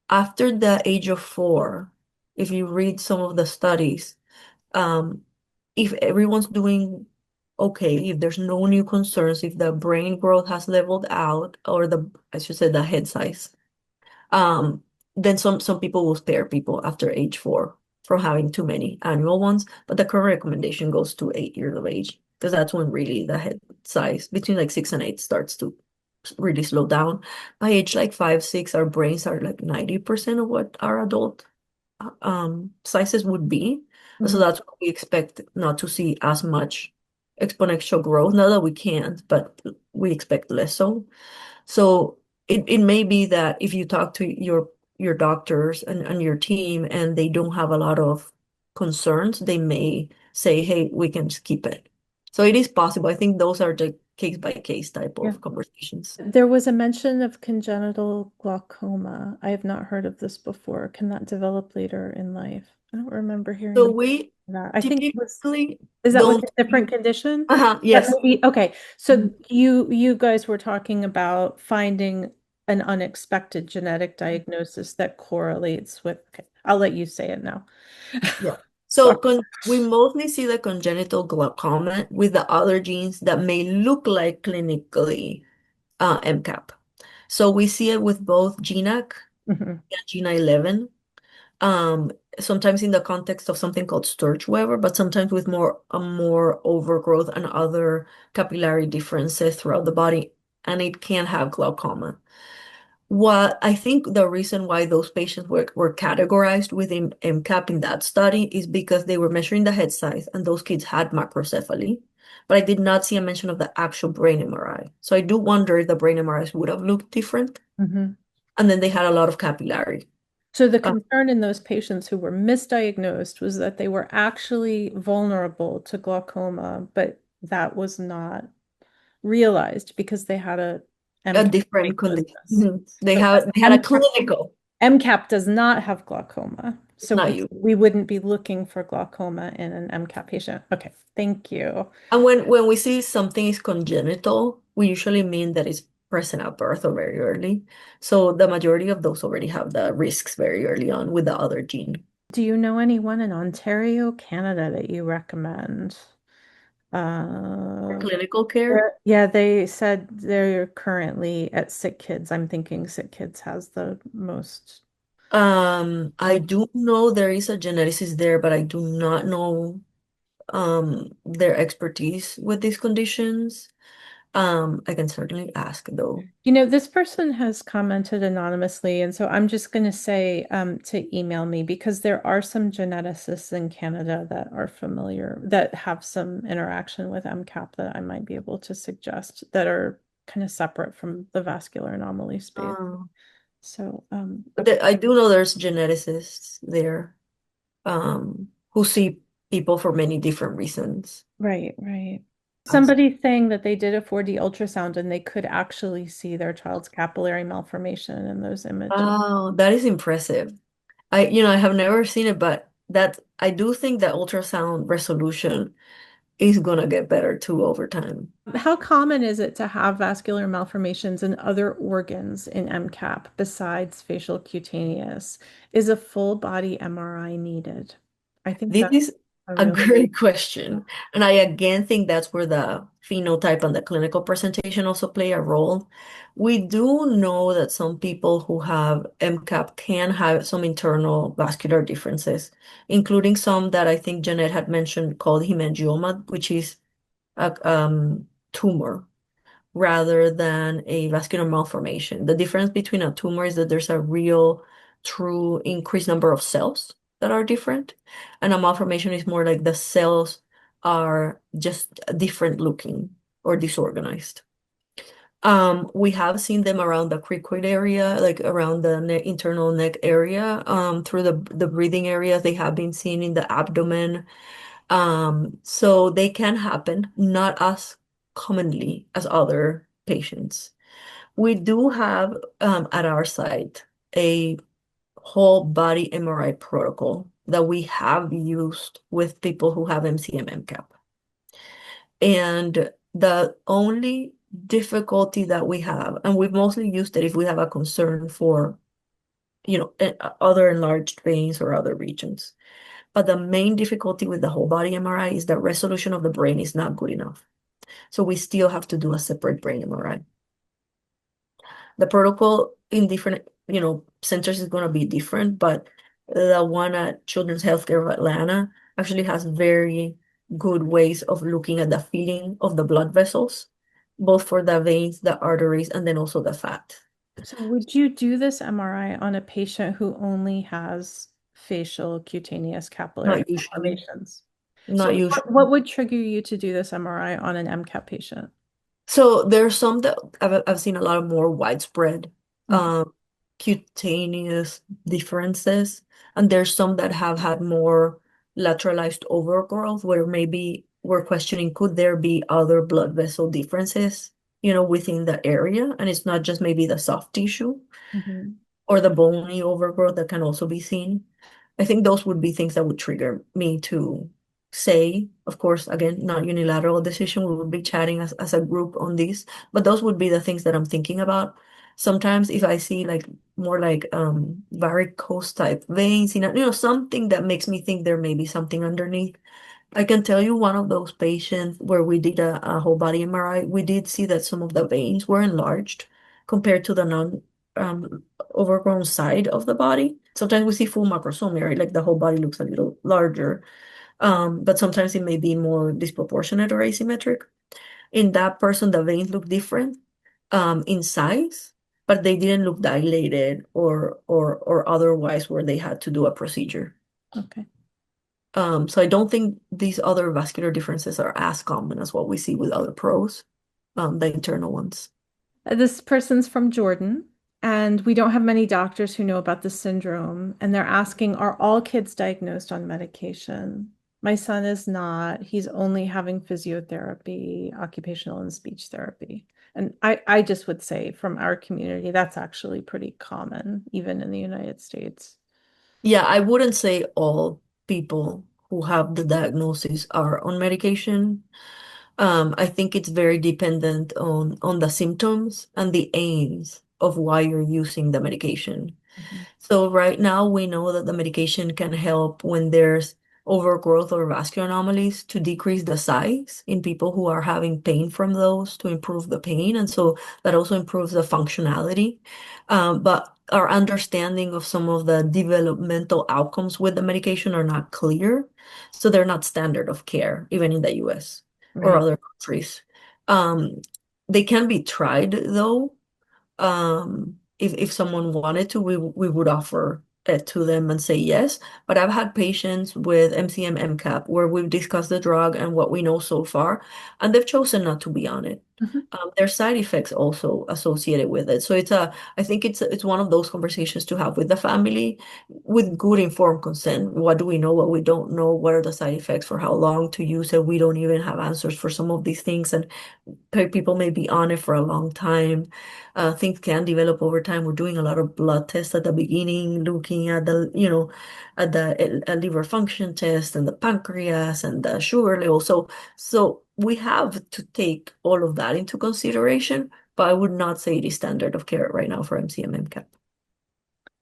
After the age of 4, if you read some of the studies, um, if everyone's doing okay, if there's no new concerns, if the brain growth has leveled out, or I should say the head size, um, then some people will spare people after age 4 from having too many annual ones. But the current recommendation goes to 8 years of age, because that's when really the head size between like 6 and 8 starts to really slow down. By age like 5, 6, our brains are like 90% of what our adult sizes would be. So
Mhm.
that's what we expect, not to see as much exponential growth. Not that we can't, but we expect less so. So it may be that if you talk to your doctors and your team and they don't have a lot of concerns, they may say, hey, we can just keep it. So it is possible. I think those are the case by case type
Yeah.
of conversations.
There was a mention of congenital glaucoma. I have not heard of this before. Can that develop later in life? I don't remember hearing
So
about
we
that. I think it was,
typically
is that with
don't.
a different condition? That
Yes.
may be, okay. So you guys were talking about finding an unexpected genetic diagnosis that correlates with, okay, I'll let you say it now.
Yeah.
Sorry.
So we mostly see the congenital glaucoma with the other genes that may look like clinically MCAP. So we see it with both GNAC
Mhm.
and GNA11, um, sometimes in the context of something called Sturge-Weber, but sometimes with more overgrowth and other capillary differences throughout the body, and it can have glaucoma. What I think the reason why those patients were categorized within MCAP in that study is because they were measuring the head size and those kids had macrocephaly, but I did not see a mention of the actual brain MRI. So I do wonder if the brain MRIs would have looked different.
Mhm.
And then they had a lot of capillary.
So the
Uh,
concern in those patients who were misdiagnosed was that they were actually vulnerable to glaucoma, but that was not realized because they had a
a
MCAP
different condition.
diagnosis. So
They had a clinical,
MCAP does not have glaucoma, so
not you.
we wouldn't be looking for glaucoma in an MCAP patient. Okay, thank you.
And when we see something is congenital, we usually mean that it's present at birth or very early. So the majority of those already have the risks very early on with the other gene.
Do you know anyone in Ontario, Canada that you recommend?
For
Uh,
clinical care,
yeah, they said they're currently at Sick Kids. I'm thinking Sick Kids has the most.
I do know there is a geneticist there, but I do not know their expertise with these conditions. I can certainly ask though.
You know, this person has commented anonymously, and so I'm just going to say to email me because there are some geneticists in Canada that are familiar, that have some interaction with MCAP that I might be able to suggest that are kind of separate from the vascular anomaly space.
Um,
So,
I do know there's geneticists there who see people for many different reasons.
right, right.
Ask.
Somebody saying that they did a 4D ultrasound and they could actually see their child's capillary malformation in those images.
Oh, that is impressive. I have never seen it, but that I do think that ultrasound resolution is gonna get better too over time.
How common is it to have vascular malformations in other organs in MCAP besides facial cutaneous? Is a full body MRI needed? I think
This
that's
is
a
a
real.
great question. And I again think that's where the phenotype and the clinical presentation also play a role. We do know that some people who have MCAP can have some internal vascular differences, including some that I think Janette had mentioned called hemangioma, which is a tumor rather than a vascular malformation. The difference between a tumor is that there's a real, true increased number of cells that are different, and a malformation is more like the cells are just different looking or disorganized. We have seen them around the cricoid area, like around the internal neck area, through the breathing areas. They have been seen in the abdomen. So they can happen, not as commonly as other patients. We do have at our site a whole body MRI protocol that we have used with people who have MCM MCAP. And the only difficulty that we have, and we've mostly used it if we have a concern for, other enlarged veins or other regions. But the main difficulty with the whole body MRI is that resolution of the brain is not good enough. So we still have to do a separate brain MRI. The protocol in different, centers is going to be different, but the one at Children's Healthcare of Atlanta actually has very good ways of looking at the feeding of the blood vessels, both for the veins, the arteries, and then also the fat.
So would you do this MRI on a patient who only has facial cutaneous capillary
Not usually.
malformations?
Not
So
usually.
what would trigger you to do this MRI on an MCAP patient?
So there's some that I've seen a lot of more widespread
Mhm.
um, cutaneous differences, and there's some that have had more lateralized overgrowth, where maybe we're questioning could there be other blood vessel differences, within the area, and it's not just maybe the soft tissue
Mhm.
or the bony overgrowth that can also be seen. I think those would be things that would trigger me to say, of course, again, not unilateral decision. We would be chatting as a group on this, but those would be the things that I'm thinking about. Sometimes if I see like more like varicose type veins, something that makes me think there may be something underneath. I can tell you one of those patients where we did a whole body MRI, we did see that some of the veins were enlarged compared to the non overgrown side of the body. Sometimes we see full macrosomia, right? Like the whole body looks a little larger. But sometimes it may be more disproportionate or asymmetric. In that person, the veins look different in size, but they didn't look dilated or otherwise where they had to do a procedure.
Okay.
So I don't think these other vascular differences are as common as what we see with other pros, the internal ones.
This person's from Jordan, and we don't have many doctors who know about the syndrome. And they're asking, are all kids diagnosed on medication? My son is not. He's only having physiotherapy, occupational and speech therapy. And I just would say from our community, that's actually pretty common, even in the United States.
Yeah, I wouldn't say all people who have the diagnosis are on medication. I think it's very dependent on the symptoms and the aims of why you're using the medication.
Mhm.
So right now we know that the medication can help when there's overgrowth or vascular anomalies to decrease the size in people who are having pain from those to improve the pain. And so that also improves the functionality. But our understanding of some of the developmental outcomes with the medication are not clear. So they're not standard of care, even in the US or
Right.
other countries. Um, they can be tried though. If someone wanted to, we would offer it to them and say yes. But I've had patients with MCM MCAP where we've discussed the drug and what we know so far, and they've chosen not to be on it.
Mhm.
There's side effects also associated with it. So I think it's one of those conversations to have with the family with good informed consent. What do we know? What we don't know? What are the side effects? For how long to use it? We don't even have answers for some of these things, and people may be on it for a long time. Things can develop over time. We're doing a lot of blood tests at the beginning, looking at the liver function test and the pancreas and the sugar level. So we have to take all of that into consideration, but I would not say it is standard of care right now for MCM MCAP.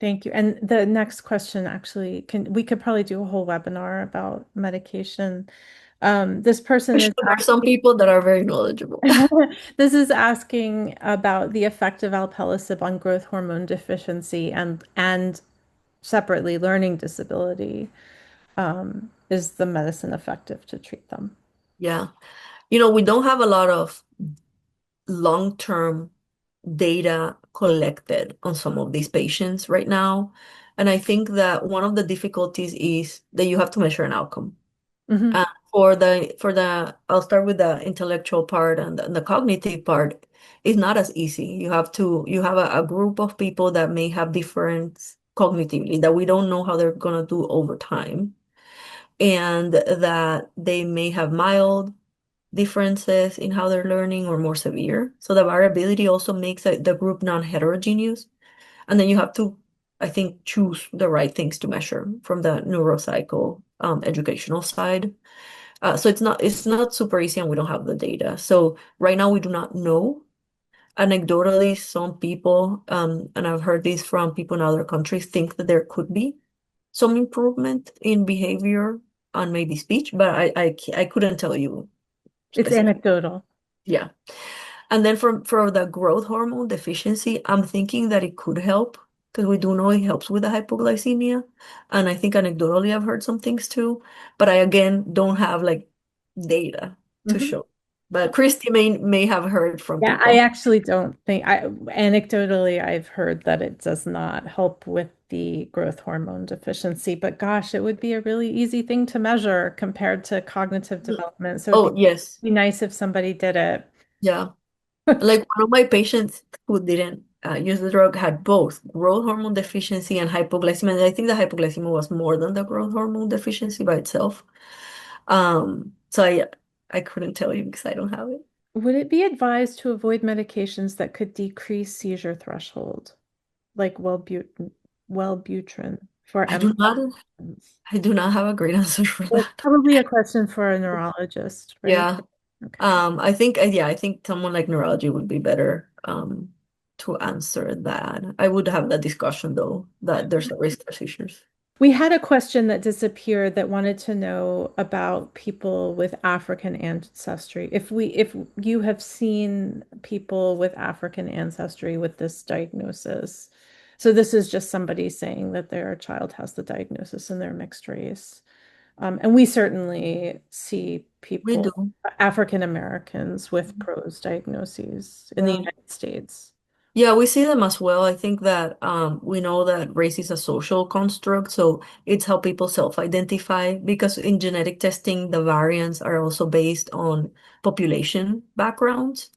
Thank you. And the next question actually we could probably do a whole webinar about medication. This person is
There are some people that are very knowledgeable.
this is asking about the effect of alpelisib on growth hormone deficiency and separately learning disability. Is the medicine effective to treat them?
Yeah. We don't have a lot of long-term data collected on some of these patients right now. And I think that one of the difficulties is that you have to measure an outcome.
Hmm.
Uh, for the I'll start with the intellectual part and the cognitive part. It's not as easy. You have a group of people that may have difference cognitively that we don't know how they're gonna do over time, and that they may have mild differences in how they're learning or more severe. So the variability also makes the group non-heterogeneous. And then you have to, I think, choose the right things to measure from the neuropsycho educational side. So it's not super easy and we don't have the data. So right now we do not know. Anecdotally, some people, and I've heard this from people in other countries, think that there could be some improvement in behavior and maybe speech, but I couldn't tell you
It's
specific.
anecdotal.
Yeah. And then for the growth hormone deficiency, I'm thinking that it could help because we do know it helps with the hypoglycemia. And I think anecdotally I've heard some things too, but I again don't have like data to
Mhm.
show. But Christy may have heard from
Yeah, I
people.
actually don't think anecdotally I've heard that it does not help with the growth hormone deficiency, but gosh, it would be a really easy thing to measure compared to cognitive development. So it'd
Oh, yes.
be nice if somebody did it.
Yeah. Like one of my patients who didn't use the drug had both growth hormone deficiency and hypoglycemia. And I think the hypoglycemia was more than the growth hormone deficiency by itself. So I couldn't tell you because I don't have it.
Would it be advised to avoid medications that could decrease seizure threshold, like Wellbutrin for
I do not
MMSs?
I do not have a great answer for
It's
that.
probably a question for a neurologist, right?
Yeah.
Okay.
I think someone like neurology would be better. to answer that. I would have that discussion though, that there's a risk for seizures.
We had a question that disappeared that wanted to know about people with African ancestry. If you have seen people with African ancestry with this diagnosis. So this is just somebody saying that their child has the diagnosis and they're mixed race. And we certainly see
We
people,
do.
African Americans with PROS diagnoses in the
Yeah.
United States.
Yeah, we see them as well. I think that we know that race is a social construct, so it's how people self-identify because in genetic testing, the variants are also based on population backgrounds.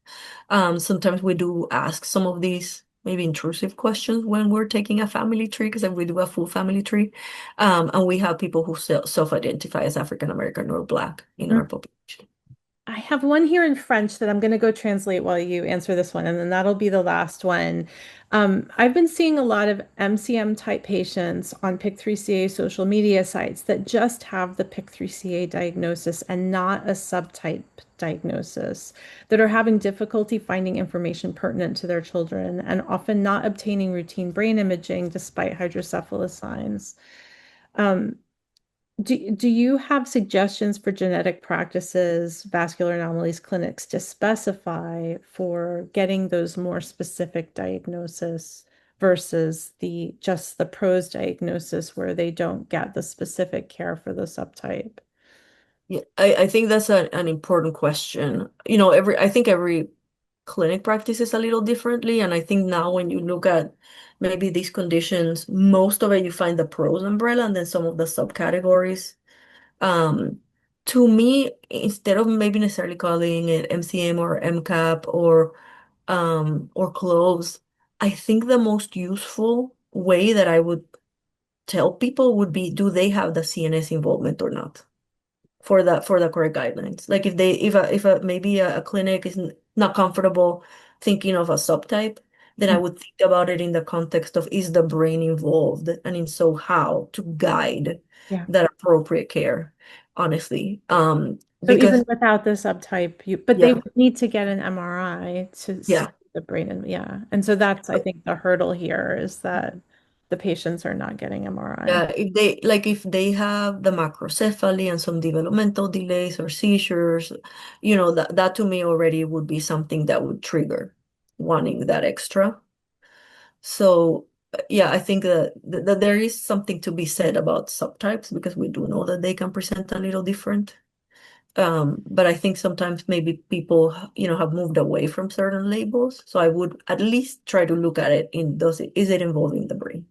Sometimes we do ask some of these maybe intrusive questions when we're taking a family tree, because we do a full family tree. And we have people who self-identify as African American or Black in our population.
I have one here in French that I'm going to go translate while you answer this one, and then that'll be the last one. I've been seeing a lot of MCM type patients on PIK3CA social media sites that just have the PIK3CA diagnosis and not a subtype diagnosis, that are having difficulty finding information pertinent to their children and often not obtaining routine brain imaging despite hydrocephalus signs. Um, do you have suggestions for genetic practices, vascular anomalies clinics to specify for getting those more specific diagnosis versus just the PROS diagnosis where they don't get the specific care for the subtype?
Yeah, I think that's an important question. You know, I think every clinic practices a little differently. And I think now when you look at maybe these conditions, most of it you find the pros umbrella and then some of the subcategories. Um, to me, instead of maybe necessarily calling it MCM or MCAP or cloves, I think the most useful way that I would tell people would be, do they have the CNS involvement or not? For the correct guidelines. Like if maybe a clinic is not comfortable thinking of a subtype, then I would think about it in the context of is the brain involved, and in so how to guide
Yeah.
that appropriate care, honestly.
So
Because
even without the subtype, but they
yeah,
would need to get an MRI to see
yeah.
the brain and yeah. And so that's, I think, the hurdle here is that the patients are not getting MRI.
Yeah, if they have the macrocephaly and some developmental delays or seizures, that to me already would be something that would trigger wanting that extra. So yeah, I think that there is something to be said about subtypes because we do know that they can present a little different. But I think sometimes maybe people, have moved away from certain labels. So I would at least try to look at it is it involving the brain?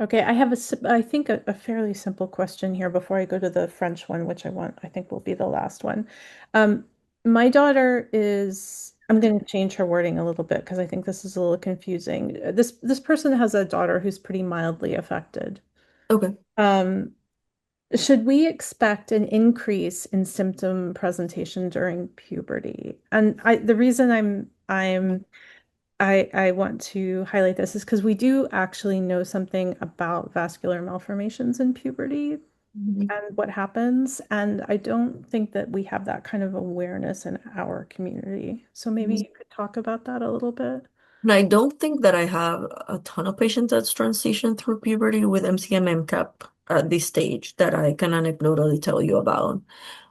Okay, I have I think a fairly simple question here before I go to the French one, which I think will be the last one. Um, my daughter I'm going to change her wording a little bit because I think this is a little confusing. This person has a daughter who's pretty mildly affected.
Okay.
Um, should we expect an increase in symptom presentation during puberty? And the reason I want to highlight this is because we do actually know something about vascular malformations in puberty
Mhm.
and what happens. And I don't think that we have that kind of awareness in our community. So maybe you could talk about that a little bit.
And I don't think that I have a ton of patients that's transitioned through puberty with MCM MCAP at this stage that I can anecdotally tell you about.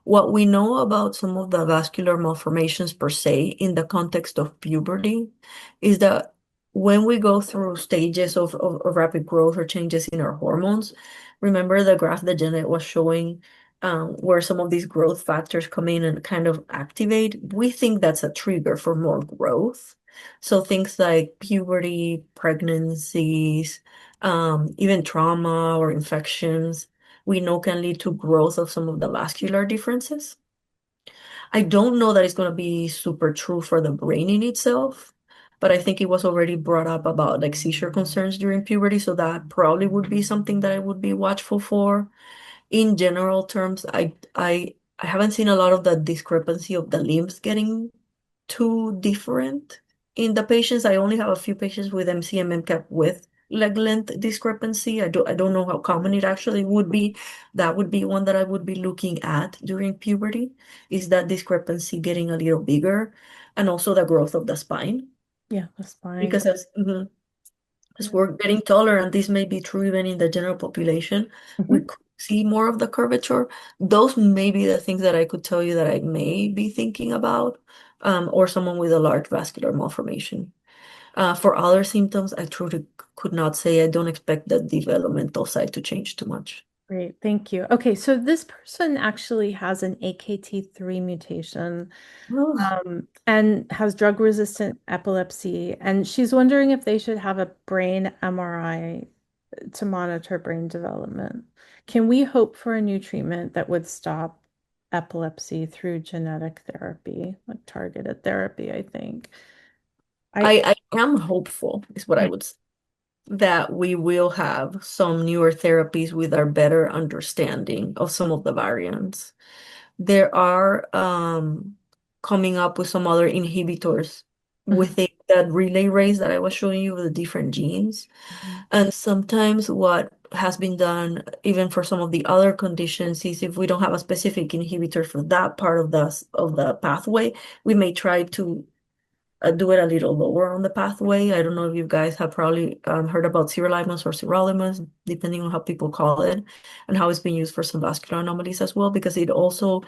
What we know about some of the vascular malformations per se in the context of puberty is that when we go through stages of rapid growth or changes in our hormones, remember the graph that Janette was showing, where some of these growth factors come in and kind of activate? We think that's a trigger for more growth. So things like puberty, pregnancies, even trauma or infections, we know can lead to growth of some of the vascular differences. I don't know that it's going to be super true for the brain in itself, but I think it was already brought up about like seizure concerns during puberty, so that probably would be something that I would be watchful for. In general terms, I haven't seen a lot of the discrepancy of the limbs getting too different in the patients. I only have a few patients with MCM MCAP with leg length discrepancy. I don't know how common it actually would be. That would be one that I would be looking at during puberty. Is that discrepancy getting a little bigger? And also the growth of the spine.
Yeah, that's fine.
because as we're getting taller, and this may be true even in the general population, we
Mhm.
could see more of the curvature. Those may be the things that I could tell you that I may be thinking about, or someone with a large vascular malformation. For other symptoms, I truly could not say. I don't expect the developmental side to change too much.
Great, thank you. Okay, so this person actually has an AKT3 mutation,
Oh,
and has drug-resistant epilepsy, and she's wondering if they should have a brain MRI to monitor brain development. Can we hope for a new treatment that would stop epilepsy through genetic therapy, like targeted therapy, I think. I
I am hopeful, is what I would say, that we will have some newer therapies with our better understanding of some of the variants. There are coming up with some other inhibitors
Mhm.
within that relay race that I was showing you with the different genes. And sometimes what has been done, even for some of the other conditions, is if we don't have a specific inhibitor for that part of the pathway, we may try to do it a little lower on the pathway. I don't know if you guys have probably heard about sirolimus or sirolimus, depending on how people call it, and how it's been used for some vascular anomalies as well, because it also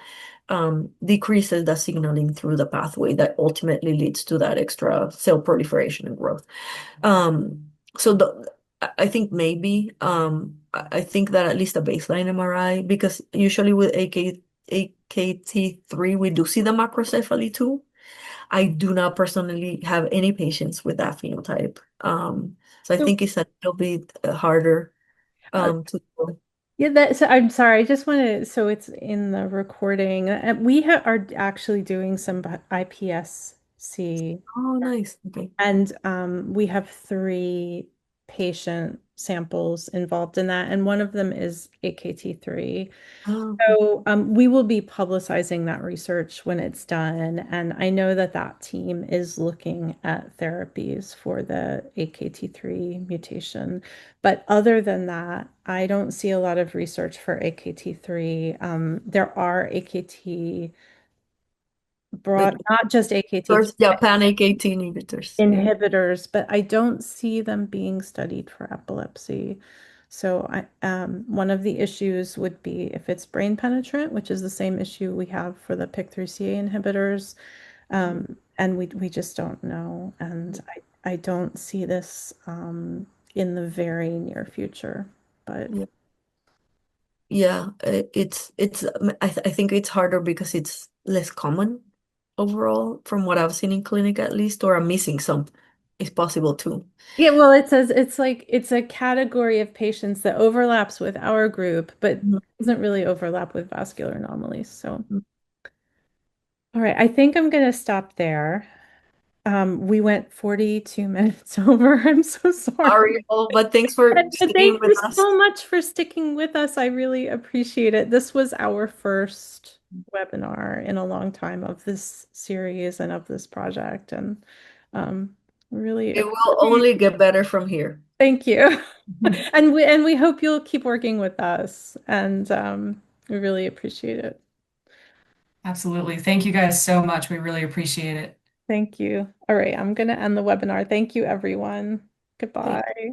decreases the signaling through the pathway that ultimately leads to that extra cell proliferation and growth. So I think maybe I think that at least a baseline MRI, because usually with AKT3 we do see the macrocephaly too. I do not personally have any patients with that phenotype. So I
So,
think it's a little bit harder
uh,
to do.
yeah, so I'm sorry. I just want to, so it's in the recording. We are actually doing some iPSC,
Oh, nice. Okay.
and we have three patient samples involved in that, and one of them is AKT3.
Oh,
So we will be publicizing that research when it's done. And I know that that team is looking at therapies for the AKT3 mutation. But other than that, I don't see a lot of research for AKT3. There are AKT
like
broad, not just AKT3
first Japan AKT inhibitors. Yeah.
inhibitors, but I don't see them being studied for epilepsy. So one of the issues would be if it's brain penetrant, which is the same issue we have for the PIK3CA inhibitors. And we just don't know. And I don't see this in the very near future. But
Yeah. Yeah, I think it's harder because it's less common overall from what I've seen in clinic at least, or I'm missing some. It's possible too.
yeah, well, it says it's like it's a category of patients that overlaps with our group, but
Mhm.
doesn't really overlap with vascular anomalies. So. All right, I think I'm going to stop there. We went 42 minutes over. I'm so sorry.
Sorry, but thanks for
But
staying
thank
with
you
us.
so much for sticking with us. I really appreciate it. This was our first webinar in a long time of this series and of this project. And really
It will
appreciate.
only get better from here.
Thank you.
Mhm.
And we hope you'll keep working with us. And we really appreciate it.
Absolutely. Thank you guys so much. We really appreciate it.
Thank you. All right, I'm going to end the webinar. Thank you, everyone.
Thank
Goodbye.